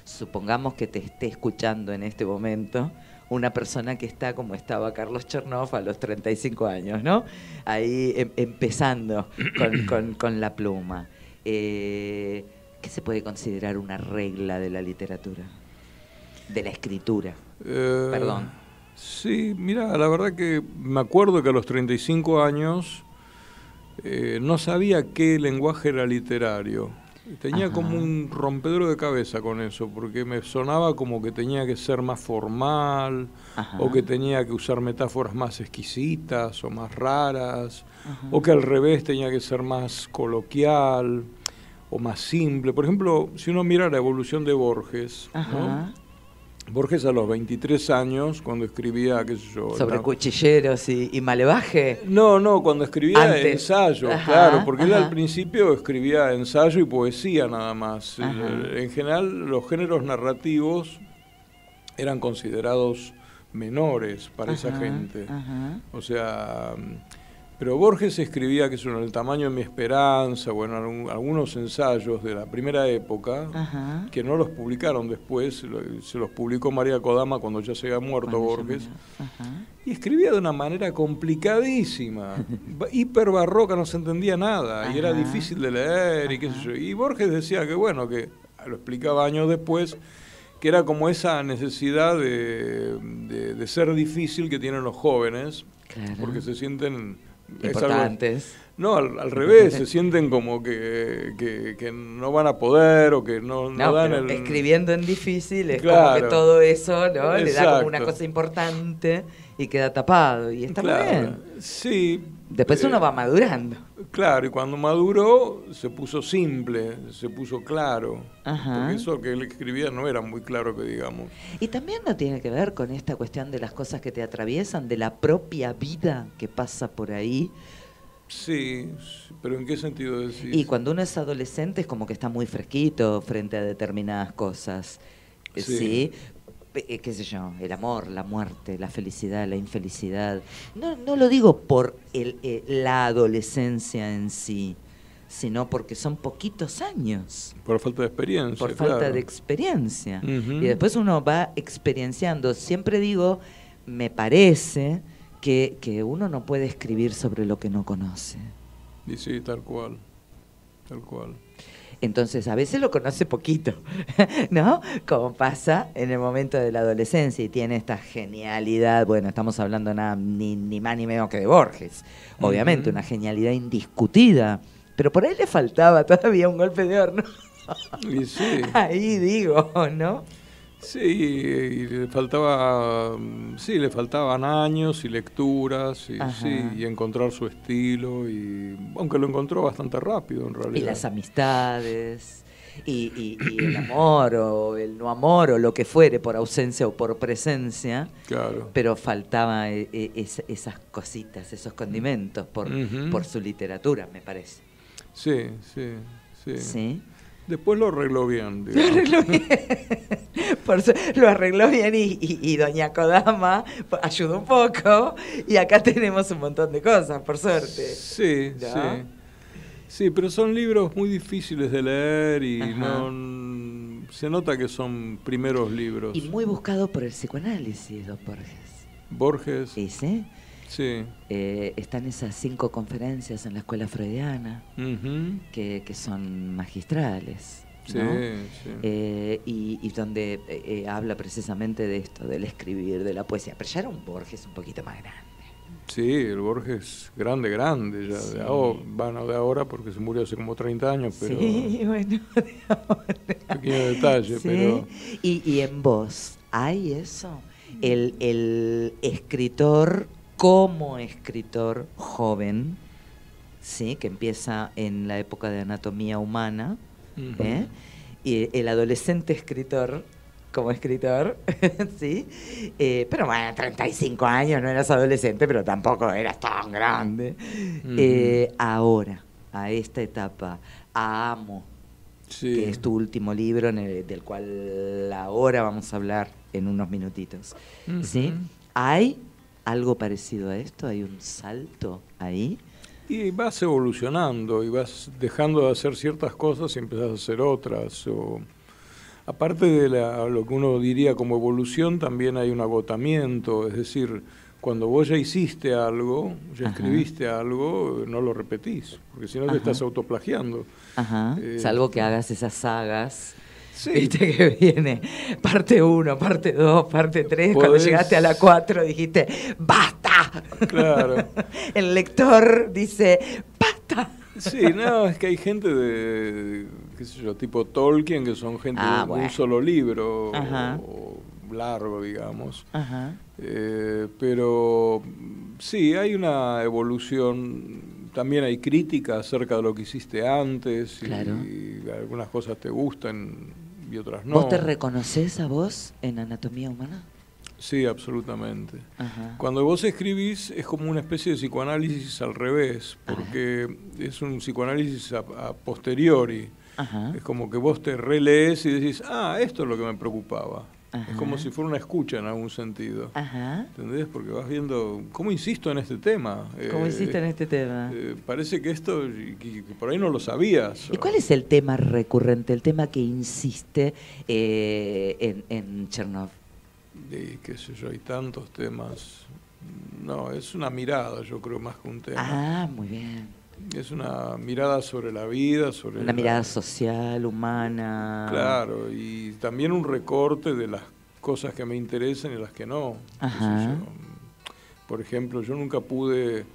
supongamos que te esté escuchando en este momento una persona que está como estaba Carlos Chernoff a los 35 años, ¿no? Ahí empezando con la pluma. ¿Qué se puede considerar una regla de la literatura? De la escritura. Perdón. Sí, mira, la verdad que me acuerdo que a los 35 años no sabía qué lenguaje era literario. Tenía como un rompedero de cabeza con eso, porque me sonaba como que tenía que ser más formal, o que tenía que usar metáforas más exquisitas o más raras, o que al revés tenía que ser más coloquial o más simple. Por ejemplo, si uno mira la evolución de Borges, ¿no? Borges a los 23 años, cuando escribía, qué sé yo... ¿Sobre cuchilleros y malevaje? No, cuando escribía antes. Ensayo, claro, porque él al principio escribía ensayo y poesía nada más. En general, los géneros narrativos eran considerados menores para esa gente. O sea... Pero Borges escribía, que es El tamaño de mi esperanza, bueno, algunos ensayos de la primera época, que no los publicaron después, se los publicó María Kodama cuando ya se había muerto Borges, y escribía de una manera complicadísima, hiper barroca, no se entendía nada, y era difícil de leer, y qué sé yo. Y Borges decía que, bueno, que lo explicaba años después, que era como esa necesidad de ser difícil que tienen los jóvenes, porque se sienten... importantes. No, al revés, se sienten como que no van a poder o que no dan el... Escribiendo en difícil es como que todo eso, ¿no? Le da como una cosa importante y queda tapado. Y está muy bien. Sí. Después uno va madurando. Claro, y cuando maduró se puso simple, se puso claro. Porque eso que él escribía no era muy claro que digamos. Y también no tiene que ver con esta cuestión de las cosas que te atraviesan, de la propia vida que pasa por ahí. Sí, pero ¿en qué sentido decís? Y cuando uno es adolescente es como que está muy fresquito frente a determinadas cosas. ¿Sí? Qué sé yo, el amor, la muerte, la felicidad, la infelicidad. No lo digo por la adolescencia en sí, sino porque son poquitos años. Por falta de experiencia. Por falta de experiencia. Y después uno va experienciando. Siempre digo, me parece que uno no puede escribir sobre lo que no conoce. Y sí, tal cual. Entonces, a veces lo conoce poquito, ¿no? Como pasa en el momento de la adolescencia y tiene esta genialidad, bueno, estamos hablando ni más ni menos que de Borges, obviamente, una genialidad indiscutida, pero por ahí le faltaba todavía un golpe de horno. Y sí. Ahí digo, ¿no? Sí, y le faltaban años y lecturas y encontrar su estilo, y aunque lo encontró bastante rápido en realidad. Y las amistades, y el amor o el no amor o lo que fuere, por ausencia o por presencia, claro. Pero faltaba esas cositas, esos condimentos por su literatura, me parece. Sí. ¿Sí? Después lo arregló bien. Digamos. Lo arregló bien y doña Kodama ayudó un poco y acá tenemos un montón de cosas, por suerte. Sí, ¿no? Sí, pero son libros muy difíciles de leer y se nota que son primeros libros. Y muy buscados por el psicoanálisis, don Borges. ¿Sí? Sí. Están esas 5 conferencias en la escuela freudiana que son magistrales, ¿no? Sí. Y donde habla precisamente de esto, del escribir, de la poesía. Pero ya era un Borges un poquito más grande. Sí, el Borges grande, grande, ya Sí. de ahora porque se murió hace como 30 años, pero Sí, bueno, de ahora. pequeño detalle, Sí. pero... Y en vos, ¿hay eso? El escritor como escritor joven, ¿sí? Que empieza en la época de Anatomía Humana, Ujú. ¿eh? Y el adolescente escritor como escritor, ¿sí? Pero bueno, 35 años, no eras adolescente, pero tampoco eras tan grande. Ujú. Ahora, a esta etapa, a Amo, Sí. que es tu último libro, del cual ahora vamos a hablar en unos minutitos, ¿sí? Ujú. ¿Hay algo parecido a esto? ¿Hay un salto ahí? Y vas evolucionando y vas dejando de hacer ciertas cosas y empezás a hacer otras. Aparte de lo que uno diría como evolución, también hay un agotamiento. Es decir, cuando vos ya hiciste algo, ya Ajá. escribiste algo, no lo repetís, porque si no te Ajá. estás autoplagiando. Ajá. Salvo que Este, hagas esas sagas. Sí. Viste que viene parte 1, parte 2, parte 3. Cuando Podés- llegaste a la 4 dijiste, ¡basta! Claro. El lector dice, ¡basta! Sí, no, es que hay gente de, qué sé yo, tipo Tolkien, que son gente de Bueno. un solo libro, Ajá. o largo, digamos. Ajá. Pero sí, hay una evolución, también hay crítica acerca de lo que hiciste antes, Claro. y algunas cosas te gustan y otras no. ¿Vos te reconoces a vos en Anatomía Humana? Sí, absolutamente. Ajá. Cuando vos escribís es como una especie de psicoanálisis al revés, porque es un psicoanálisis a posteriori. Ajá. Es como que vos te relees y decís, esto es lo que me preocupaba. Ajá. Es como si fuera una escucha en algún sentido. Ajá. ¿Entendés? Porque vas viendo, ¿cómo insisto en este tema? ¿Cómo hiciste en este tema? Parece que esto, que por ahí no lo sabías. ¿Y cuál es el tema recurrente, el tema que insiste en Chernov? Y qué sé yo, hay tantos temas. No, es una mirada, yo creo, más que un tema. Ah, muy bien. Es una mirada sobre la vida, sobre Una mirada social, humana. Claro, y también un recorte de las cosas que me interesan y las que no. Qué sé Ajá. yo. Por ejemplo, yo nunca pude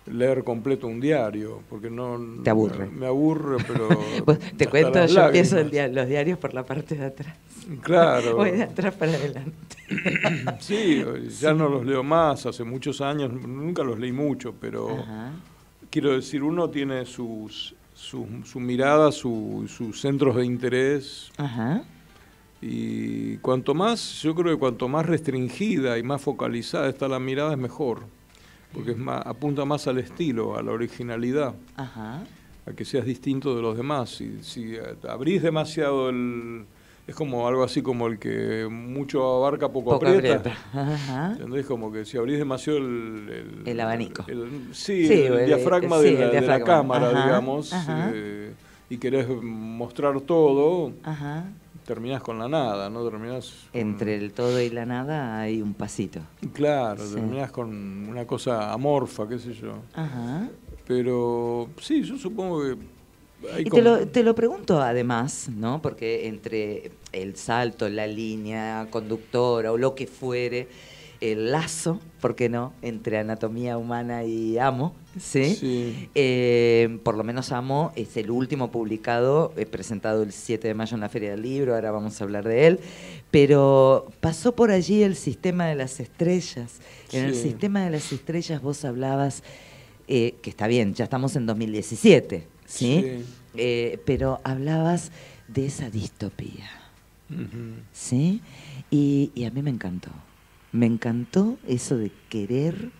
leer completo un diario, porque no... Te aburre. Me aburre, pero... Pues, te hasta cuento, las yo empiezo lágrimas. los diarios por la parte de atrás. Claro. Voy de atrás para adelante. Sí, ya no los leo más, hace muchos años, nunca los leí mucho, pero Ajá. quiero decir, uno tiene su mirada, sus centros de interés, Ajá. y cuanto más, yo creo que cuanto más restringida y más focalizada está la mirada es mejor, porque es más, apunta más al estilo, a la originalidad, Ajá. a que seas distinto de los demás. Si abrís demasiado es como algo así como el que mucho abarca, poco aprieta. Ajá. ¿Entendés? Como que si abrís demasiado el abanico. Sí, Sí, el diafragma sí, de la el diafragma. cámara, Ajá, digamos, ajá. y querés mostrar todo, Ajá. terminás con la nada, ¿no? Terminás con- Entre el todo y la nada hay un pasito. Claro, Sí. terminás con una cosa amorfa, qué sé yo. Ajá. Pero sí, yo supongo que hay Y como- te lo pregunto además, ¿no? Porque entre el salto, la línea conductora o lo que fuere, el lazo, ¿por qué no?, entre Anatomía Humana y Amo, ¿sí? Sí. Por lo menos Amo es el último publicado, presentado el 7 de mayo en la Feria del Libro, ahora vamos a hablar de él, pero pasó por allí el Sistema de las Estrellas. En el Sí. Sistema de las Estrellas vos hablabas, que está bien, ya estamos en 2017, ¿sí? Pero hablabas de esa distopía, Ujú. ¿sí? Y a mí me encantó. Me encantó eso de querer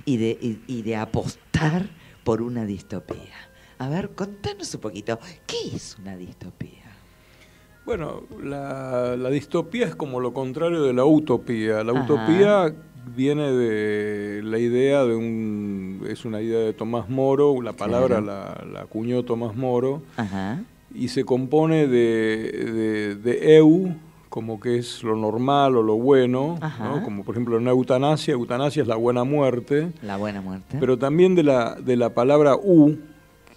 y de apostar por una distopía. A ver, contanos un poquito, ¿qué es una distopía? Bueno, la distopía es como lo contrario de la utopía. La Ajá. utopía viene de la idea es una idea de Tomás Moro, la palabra la acuñó Tomás Moro, Ajá. y se compone de eu, como que es lo normal o lo bueno, Ajá. ¿no? Como por ejemplo una eutanasia es la buena muerte, La buena muerte. pero también de la palabra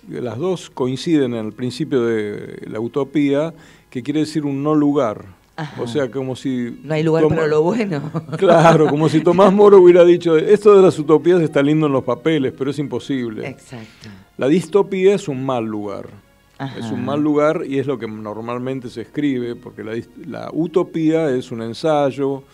las dos coinciden en el principio de la utopía, que quiere decir un no lugar. O sea, como si... No hay lugar para lo bueno. Claro, como si Tomás Moro hubiera dicho, esto de las utopías está lindo en los papeles, pero es imposible. Exacto. La distopía es un mal lugar. Ajá. Es un mal lugar y es lo que normalmente se escribe, porque la utopía es un ensayo,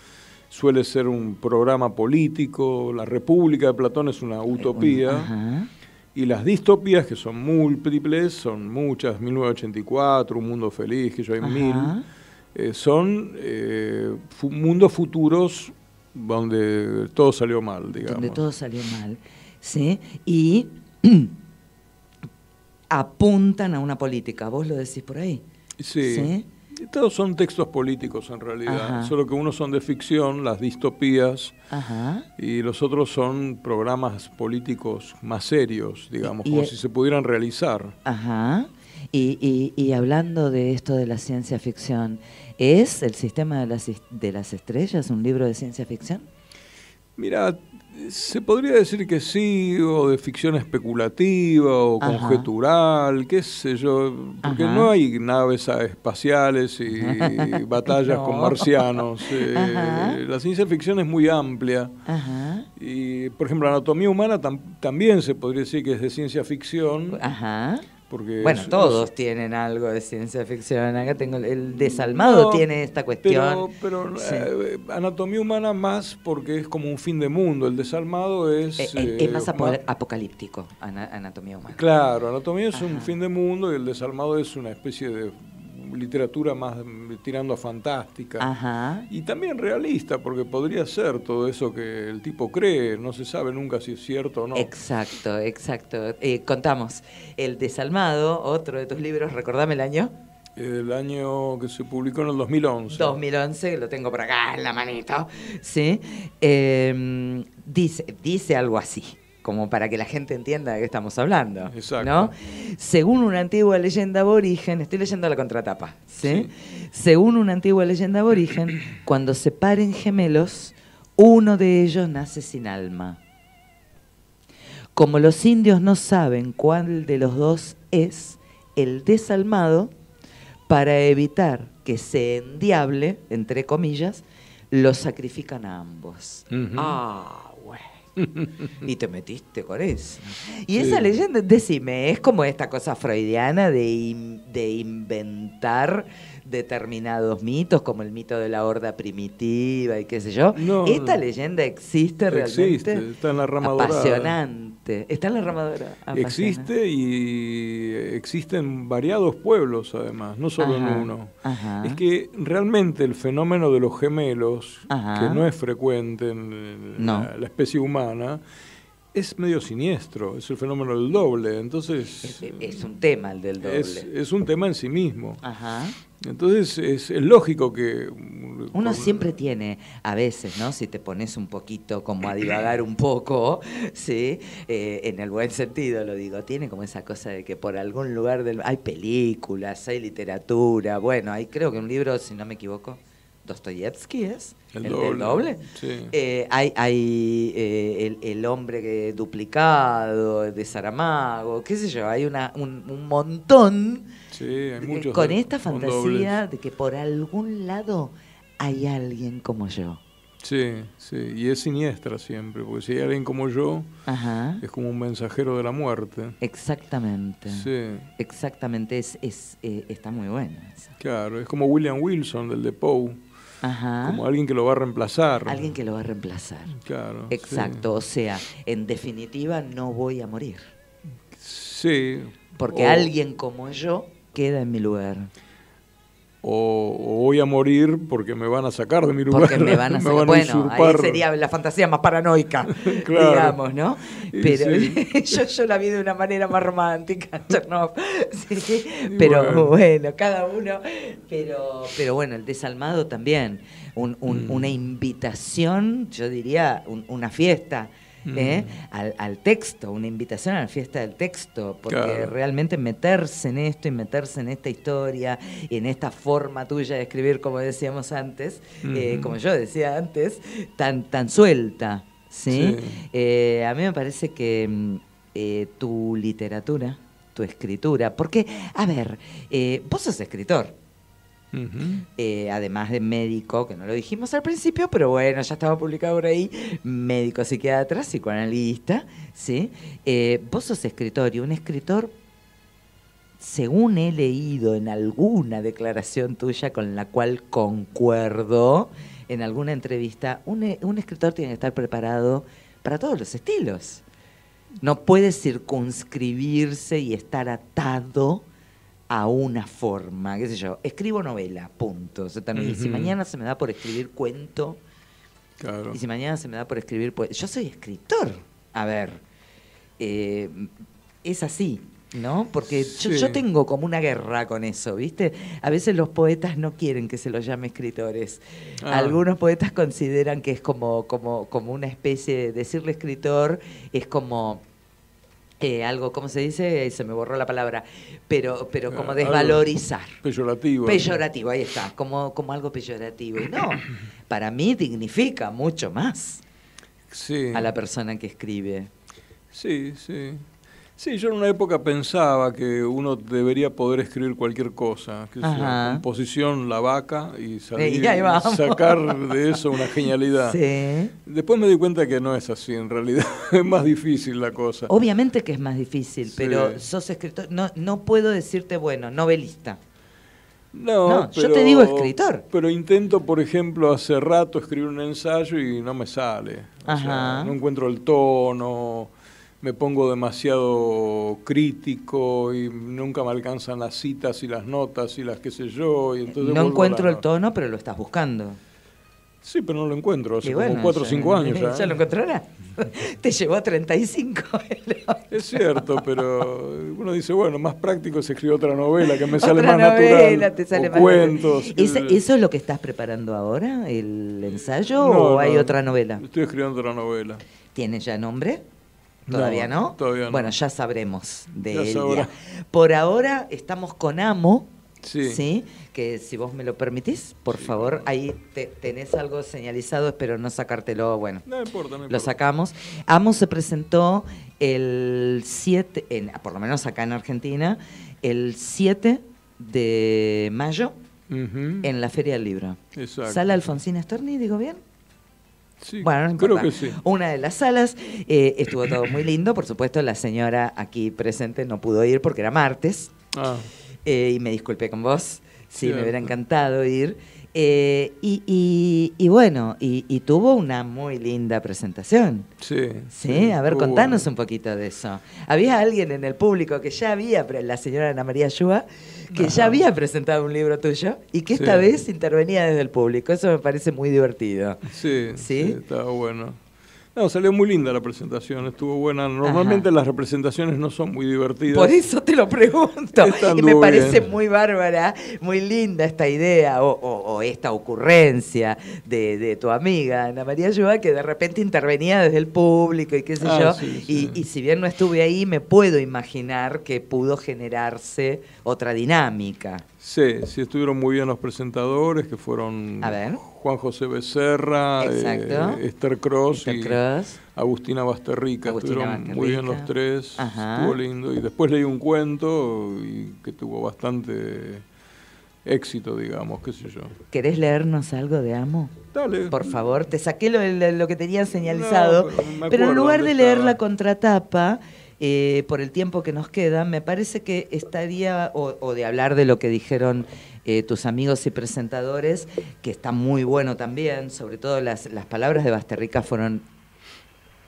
suele ser un programa político, la República de Platón es una utopía, Ajá. y las distopías, que son múltiples, son muchas, 1984, Un Mundo Feliz, que yo hay Ajá. 1000, son mundos futuros donde todo salió mal, digamos. Donde todo salió mal, ¿sí? Y apuntan a una política, vos lo decís por ahí. Sí. ¿Sí? Todos son textos políticos en realidad, Ajá. solo que unos son de ficción, las distopías, Ajá. y los otros son programas políticos más serios, digamos, Y como si se pudieran realizar. Ajá. Y hablando de esto de la ciencia ficción, ¿es El sistema de las estrellas un libro de ciencia ficción? Mira, se podría decir que sí, o de ficción especulativa, o Ajá. conjetural, qué sé yo, porque Ajá. no hay naves espaciales y batallas No. con marcianos. Ajá. La ciencia ficción es muy amplia. Ajá. Y, por ejemplo, Anatomía Humana también se podría decir que es de ciencia ficción. Ajá. Porque Bueno, todos tienen algo de ciencia ficción. Acá tengo el Desalmado, No, tiene esta cuestión. Pero Sí. Anatomía Humana más porque es como un fin de mundo. El Desalmado es... Es más apocalíptico, Anatomía Humana. Claro, Anatomía es un Ajá. fin de mundo y el Desalmado es una especie de literatura más tirando a fantástica. Ajá. Y también realista, porque podría ser todo eso que el tipo cree, no se sabe nunca si es cierto o no. Exacto, exacto. Contamos, El Desalmado, otro de tus libros, recordame el año. El año que se publicó en el 2011. 2011, lo tengo por acá en la manito, ¿sí? Dice algo así, como para que la gente entienda de qué estamos hablando. Exacto. ¿No? Según una antigua leyenda aborigen, estoy leyendo la contratapa, ¿sí? Según una antigua leyenda aborigen, cuando se paren gemelos, uno de ellos nace sin alma. Como los indios no saben cuál de los dos es el desalmado, para evitar que se endiable, entre comillas, los sacrifican a ambos. Ujú. Ah, bueno. Y te metiste con eso. Y Sí. esa leyenda, decime, es como esta cosa freudiana de inventar determinados mitos, como el mito de la horda primitiva y qué sé yo. No, ¿Esta no. leyenda existe realmente? Existe, está en la rama dorada. Apasionante. ¿Está en la rama dorada? Apasionante. Existe y existen variados pueblos además, no solo Ajá, en uno. ajá. Es que realmente el fenómeno de los gemelos, Ajá. que no es frecuente en No. la especie humana, es medio siniestro, es el fenómeno del doble. Entonces Es un tema el del doble. es un tema en sí mismo. Ajá. Entonces es lógico que... Uno siempre tiene, a veces, ¿no? Si te pones un poquito como a divagar un poco, ¿sí? En el buen sentido lo digo, tiene como esa cosa de que por algún lugar hay películas, hay literatura, bueno, hay creo que un libro, si no me equivoco, Dostoyevsky es, el del doble. Sí. Hay el hombre que duplicado de Saramago, qué sé yo, hay un montón Sí, hay muchos con esta con fantasía dobles. de que por algún lado hay alguien como yo. Sí, sí, y es siniestra siempre, porque si hay alguien como yo, Ajá. es como un mensajero de la muerte. Exactamente. Sí, Exactamente, está muy buena esa. claro, es como William Wilson, del de Poe, Ajá. como alguien que lo va a reemplazar. Alguien que lo va a reemplazar. Claro. Exacto, o sea, en definitiva no voy a morir. Sí. Porque alguien como yo queda en mi lugar. O voy a morir porque me van a sacar de mi lugar. Porque me van a sacar. van a Bueno, ahí usurpar. sería la fantasía más paranoica, Claro. digamos, ¿no? Y Pero sí. yo la vi de una manera más romántica, Chernoff. Sí, pero bueno, cada uno. Pero bueno, el desalmado también. Una invitación, yo diría, una fiesta. Al texto, una invitación a la fiesta del texto, porque Claro. realmente meterse en esto y meterse en esta historia y en esta forma tuya de escribir, como decíamos antes, como yo decía antes, tan suelta, ¿sí? A mí me parece que tu literatura, tu escritura, porque, a ver, vos sos escritor. Además de médico, que no lo dijimos al principio, pero bueno, ya estaba publicado por ahí, médico, psiquiatra, psicoanalista, ¿sí? Vos sos escritor, y un escritor, según he leído en alguna declaración tuya con la cual concuerdo, en alguna entrevista, un escritor tiene que estar preparado para todos los estilos. No puede circunscribirse y estar atado a una forma, qué sé yo, escribo novela, punto. Se termina. Y si mañana se me da por escribir cuento, claro. Y si mañana se me da por escribir yo soy escritor. A ver, es así, ¿no? Porque yo tengo como una guerra con eso, ¿viste? A veces los poetas no quieren que se los llame escritores. Algunos poetas consideran que es como una especie de decirle escritor, es como algo, ¿cómo se dice? Se me borró la palabra, pero como desvalorizar. Peyorativo. Peyorativo, ahí está, como algo peyorativo. Y no, para mí dignifica mucho más a la persona que escribe. Sí, sí. Sí, yo en una época pensaba que uno debería poder escribir cualquier cosa, que sea composición, la vaca, y sacar de eso una genialidad. Sí. Después me di cuenta que no es así, en realidad es más difícil la cosa. Obviamente que es más difícil, pero sos escritor, no puedo decirte, bueno, novelista. No, yo te digo escritor. Pero intento, por ejemplo, hace rato escribir un ensayo y no me sale. O sea, no encuentro el tono, me pongo demasiado crítico y nunca me alcanzan las citas y las notas y las qué sé yo. Y entonces no encuentro el tono, pero lo estás buscando. Sí, pero no lo encuentro, hace como 4 o 5 años ya. ¿Ya lo encontrarás? Te llevó 35. Es cierto, pero uno dice, bueno, más práctico es escribir otra novela que me sale más natural, te sale o más cuentos. ¿Eso es lo que estás preparando ahora, el ensayo, o hay otra novela? Estoy escribiendo otra novela. ¿Tiene ya nombre? ¿Todavía no? Todavía no. Bueno, ya sabremos de ella. Por ahora estamos con Amo. Sí. Que si vos me lo permitís, por favor, ahí tenés algo señalizado, espero no sacártelo, bueno, no importa. Lo sacamos. Amo se presentó el 7, por lo menos acá en Argentina, el 7 de mayo en la Feria del Libro. Exacto. Sala Alfonsín Storni, ¿digo bien? Sí, bueno, no importa. creo que sí. Una de las salas, estuvo todo muy lindo, por supuesto la señora aquí presente no pudo ir porque era martes. Y me disculpé con vos, sí, me hubiera encantado ir. Y bueno, y tuvo una muy linda presentación. Sí, a ver, contanos un poquito de eso. Había alguien en el público que ya había, la señora Ana María Yúa, que ya había presentado un libro tuyo y que esta vez intervenía desde el público. Eso me parece muy divertido. Sí, estaba bueno. No, salió muy linda la presentación, estuvo buena. Normalmente las representaciones no son muy divertidas. Por eso te lo pregunto. Y me parece muy bárbara, muy linda esta idea o esta ocurrencia de tu amiga Ana María Yúa, que de repente intervenía desde el público y qué sé yo. Sí. Y si bien no estuve ahí, me puedo imaginar que pudo generarse otra dinámica. Sí, estuvieron muy bien los presentadores, que fueron Juan José Becerra, Esther Cross y Agustina Basterrica. Estuvieron muy bien los tres, estuvo lindo. Y después leí un cuento y que tuvo bastante éxito, digamos, qué sé yo. ¿Querés leernos algo de Amo? Dale. Por favor, te saqué lo que tenía señalizado, pero en lugar de leer la contratapa... por el tiempo que nos queda, me parece que estaría, o de hablar de lo que dijeron tus amigos y presentadores, que está muy bueno también, sobre todo las palabras de Basterrica fueron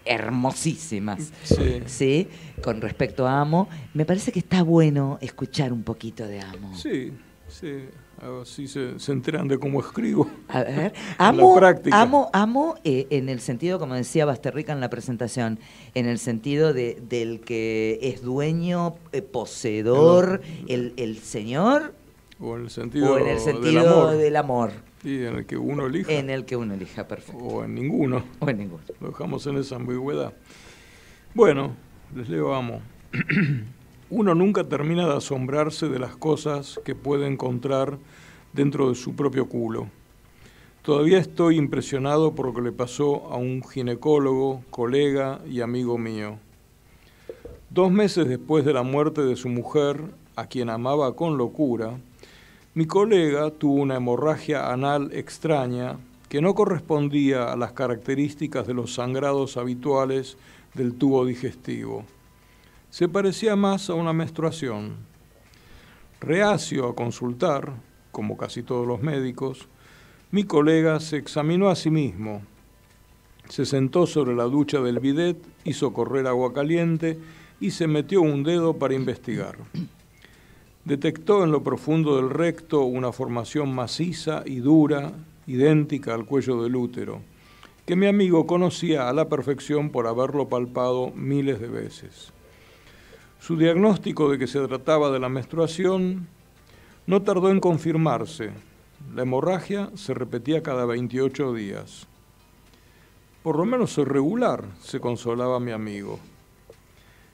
hermosísimas, ¿sí? Con respecto a Amo, me parece que está bueno escuchar un poquito de Amo. Sí. Así se enteran de cómo escribo. A ver, amo en el sentido, como decía Basterrica en la presentación, en el sentido del que es dueño, poseedor, el señor, o en el sentido, del amor. Y en el que uno elija. En el que uno elija, perfecto. O en ninguno. Lo dejamos en esa ambigüedad. Bueno, les leo Amo. Uno nunca termina de asombrarse de las cosas que puede encontrar dentro de su propio culo. Todavía estoy impresionado por lo que le pasó a un ginecólogo, colega y amigo mío. 2 meses después de la muerte de su mujer, a quien amaba con locura, Mi colega tuvo una hemorragia anal extraña que no correspondía a las características de los sangrados habituales del tubo digestivo. Se parecía más a una menstruación. Reacio a consultar, como casi todos los médicos, mi colega se examinó a sí mismo. Se sentó sobre la ducha del bidet, hizo correr agua caliente y se metió un dedo para investigar. Detectó en lo profundo del recto una formación maciza y dura, idéntica al cuello del útero, que mi amigo conocía a la perfección por haberlo palpado miles de veces. Su diagnóstico de que se trataba de la menstruación no tardó en confirmarse. La hemorragia se repetía cada 28 días. Por lo menos es regular, se consolaba mi amigo.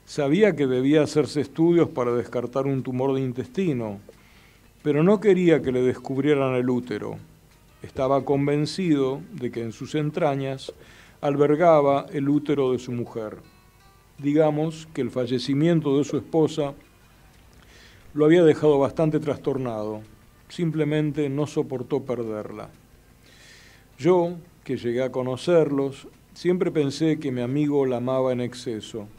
Sabía que debía hacerse estudios para descartar un tumor de intestino, pero no quería que le descubrieran el útero. Estaba convencido de que en sus entrañas albergaba el útero de su mujer. Digamos que el fallecimiento de su esposa lo había dejado bastante trastornado. Simplemente no soportó perderla. Yo, que llegué a conocerlos, siempre pensé que mi amigo la amaba en exceso.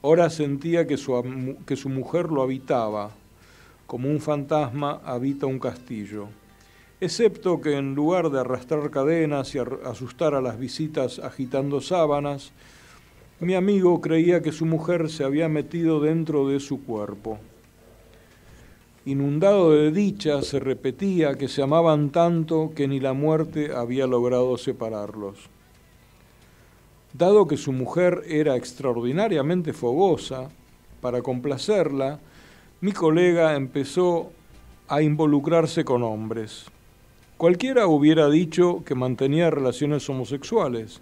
Ahora sentía que su mujer lo habitaba, como un fantasma habita un castillo. Excepto que en lugar de arrastrar cadenas y asustar a las visitas agitando sábanas, mi amigo creía que su mujer se había metido dentro de su cuerpo. Inundado de dicha, se repetía que se amaban tanto que ni la muerte había logrado separarlos. Dado que su mujer era extraordinariamente fogosa, para complacerla, mi colega empezó a involucrarse con hombres. Cualquiera hubiera dicho que mantenía relaciones homosexuales,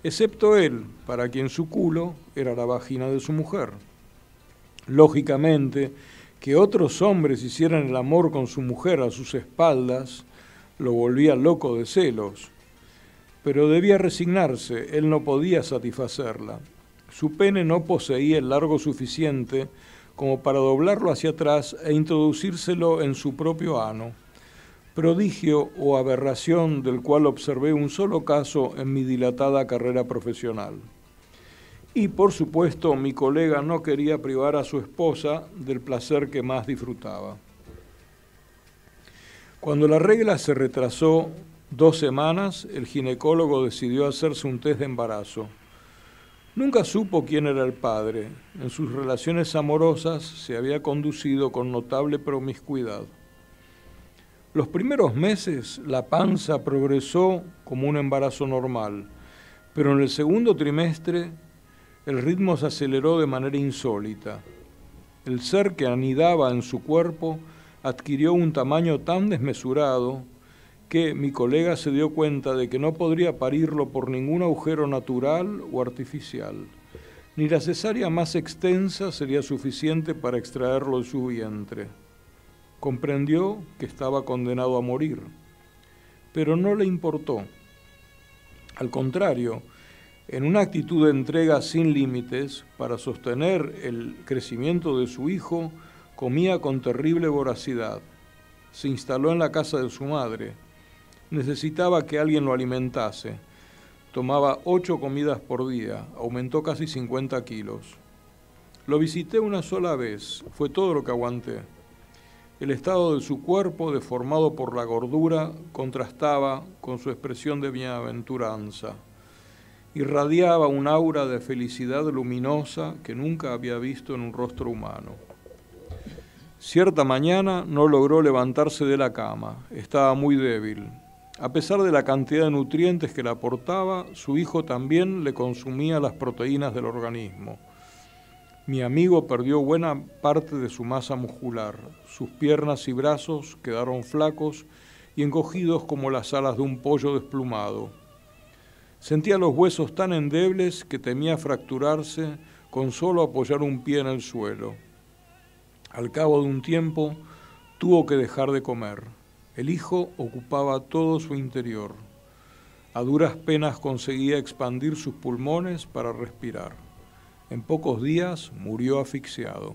excepto él, para quien su culo era la vagina de su mujer. Lógicamente, que otros hombres hicieran el amor con su mujer a sus espaldas lo volvía loco de celos. Pero debía resignarse, él no podía satisfacerla. Su pene no poseía el largo suficiente como para doblarlo hacia atrás e introducírselo en su propio ano. Prodigio o aberración del cual observé un solo caso en mi dilatada carrera profesional. Y, por supuesto, mi colega no quería privar a su esposa del placer que más disfrutaba. Cuando la regla se retrasó 2 semanas, el ginecólogo decidió hacerse un test de embarazo. Nunca supo quién era el padre. En sus relaciones amorosas se había conducido con notable promiscuidad. Los primeros meses la panza progresó como un embarazo normal, pero en el segundo trimestre el ritmo se aceleró de manera insólita. El ser que anidaba en su cuerpo adquirió un tamaño tan desmesurado que mi colega se dio cuenta de que no podría parirlo por ningún agujero natural o artificial. Ni la cesárea más extensa sería suficiente para extraerlo de su vientre. Comprendió que estaba condenado a morir, pero no le importó. Al contrario, en una actitud de entrega sin límites, para sostener el crecimiento de su hijo, comía con terrible voracidad. Se instaló en la casa de su madre. Necesitaba que alguien lo alimentase. Tomaba 8 comidas por día, aumentó casi 50 kilos. Lo visité una sola vez, fue todo lo que aguanté. El estado de su cuerpo, deformado por la gordura, contrastaba con su expresión de bienaventuranza. Irradiaba un aura de felicidad luminosa que nunca había visto en un rostro humano. Cierta mañana no logró levantarse de la cama, estaba muy débil. A pesar de la cantidad de nutrientes que le aportaba, su hijo también le consumía las proteínas del organismo. Mi amigo perdió buena parte de su masa muscular. Sus piernas y brazos quedaron flacos y encogidos como las alas de un pollo desplumado. Sentía los huesos tan endebles que temía fracturarse con solo apoyar un pie en el suelo. Al cabo de un tiempo, tuvo que dejar de comer. El hijo ocupaba todo su interior. A duras penas conseguía expandir sus pulmones para respirar. En pocos días murió asfixiado.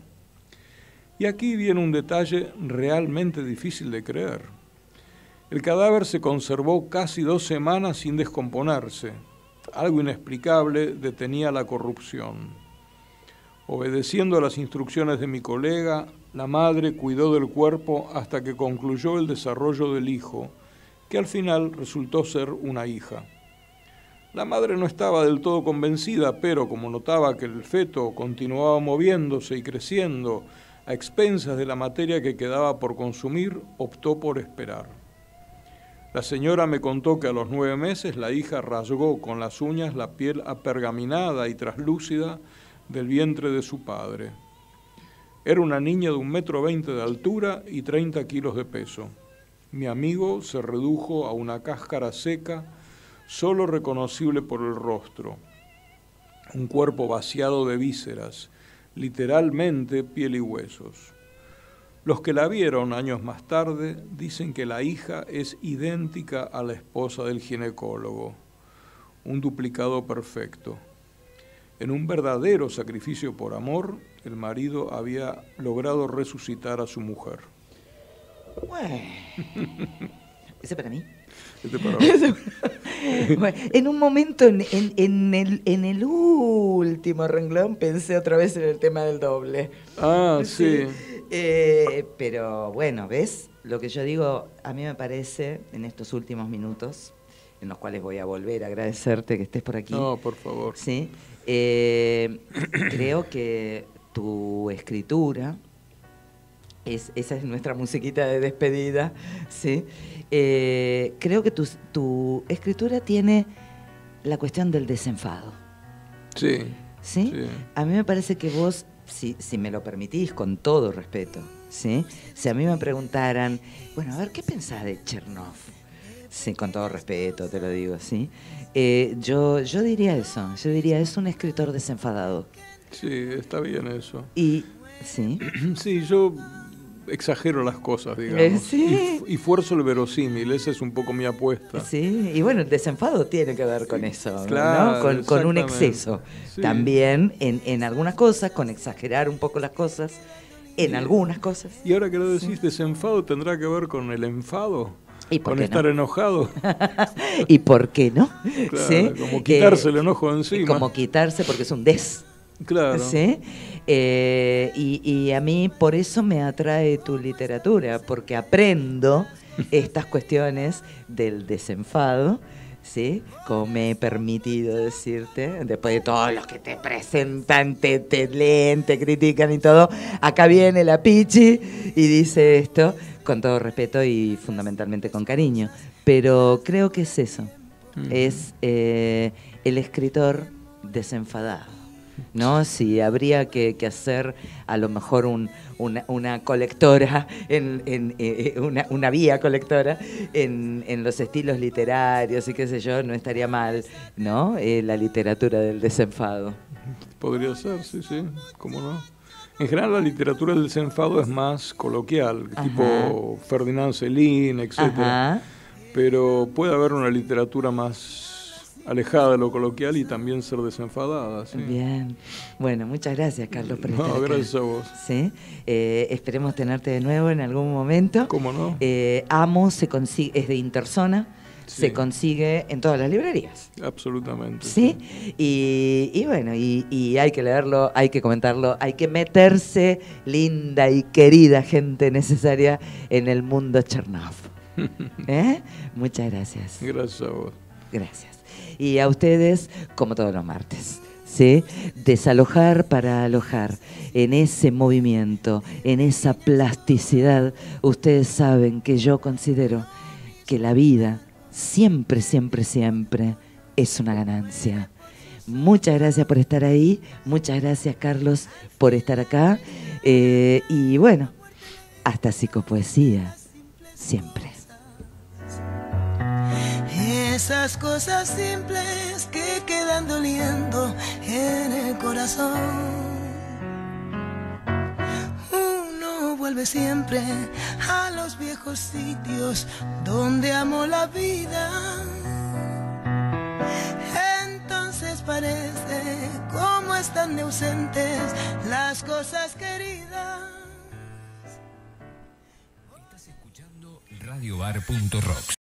Y aquí viene un detalle realmente difícil de creer. El cadáver se conservó casi 2 semanas sin descomponerse. Algo inexplicable detenía la corrupción. Obedeciendo a las instrucciones de mi colega, la madre cuidó del cuerpo hasta que concluyó el desarrollo del hijo, que al final resultó ser una hija. La madre no estaba del todo convencida, pero como notaba que el feto continuaba moviéndose y creciendo a expensas de la materia que quedaba por consumir, optó por esperar. La señora me contó que a los 9 meses la hija rasgó con las uñas la piel apergaminada y traslúcida del vientre de su padre. Era una niña de 1,20 m de altura y 30 kilos de peso. Mi amigo se redujo a una cáscara seca, solo reconocible por el rostro. Un cuerpo vaciado de vísceras, literalmente piel y huesos. Los que la vieron años más tarde dicen que la hija es idéntica a la esposa del ginecólogo, un duplicado perfecto. En un verdadero sacrificio por amor, el marido había logrado resucitar a su mujer. Bueno, ¿ese para mí? Este para vos. Bueno, en un momento, en el último renglón, pensé otra vez en el tema del doble. Ah, sí. Pero bueno, ¿ves? Lo que yo digo, a mí me parece, en estos últimos minutos, en los cuales voy a volver a agradecerte que estés por aquí. No, por favor. Sí. Creo que tu escritura, esa es nuestra musiquita de despedida, ¿sí? Creo que tu escritura tiene la cuestión del desenfado. Sí. ¿Sí? Sí. A mí me parece que vos, si me lo permitís, con todo respeto, ¿sí? Si a mí me preguntaran, bueno, a ver, ¿qué pensás de Chernov? Sí, con todo respeto te lo digo, ¿sí? Yo diría eso, yo diría, es un escritor desenfadado. Sí, está bien eso. Y, ¿sí? Sí, yo exagero las cosas, digamos. Sí. Y fuerzo el verosímil, esa es un poco mi apuesta. Sí, y bueno, el desenfado tiene que ver con eso, claro, ¿no? Con un exceso. Sí. También en algunas cosas, con exagerar un poco las cosas, en algunas cosas. Y ahora que lo decís, desenfado tendrá que ver con el enfado. ¿Y por con qué estar no? enojado. ¿Y por qué no? Claro, ¿sí? como quitarse el enojo encima. Como quitarse, porque es un des. Claro. ¿Sí? Y a mí por eso me atrae tu literatura, porque aprendo estas cuestiones del desenfado, ¿sí? Como me he permitido decirte, después de todos los que te presentan, te leen, te critican y todo, acá viene la Pichi y dice esto con todo respeto y fundamentalmente con cariño. Pero creo que es eso, es el escritor desenfadado, ¿no? Si habría que hacer a lo mejor una colectora, una vía colectora en los estilos literarios y qué sé yo, no estaría mal, ¿no? La literatura del desenfado. Podría ser, sí, cómo no. En general la literatura del desenfado es más coloquial, ajá, tipo Ferdinand Céline, etc. Ajá. Pero puede haber una literatura más alejada de lo coloquial y también ser desenfadada. ¿Sí? Bien. Bueno, muchas gracias, Carlos, por estar acá. Gracias a vos. ¿Sí? Esperemos tenerte de nuevo en algún momento. ¿Cómo no? Amo se consigue, es de Interzona. Sí. Se consigue en todas las librerías. Absolutamente. ¿Sí? Y bueno, y hay que leerlo, hay que comentarlo, hay que meterse, linda y querida gente necesaria, en el mundo Chernov. Muchas gracias. Gracias a vos. Gracias. Y a ustedes, como todos los martes, ¿sí? Desalojar para alojar. En ese movimiento, en esa plasticidad, ustedes saben que yo considero que la vida siempre, siempre, siempre es una ganancia. Muchas gracias por estar ahí, muchas gracias, Carlos, por estar acá. Y bueno, hasta psicopoesía, siempre. Esas cosas simples que quedan doliendo en el corazón. Uno vuelve siempre a los viejos sitios donde amó la vida. Entonces parece como están de ausentes las cosas queridas. Radiobar.rocks.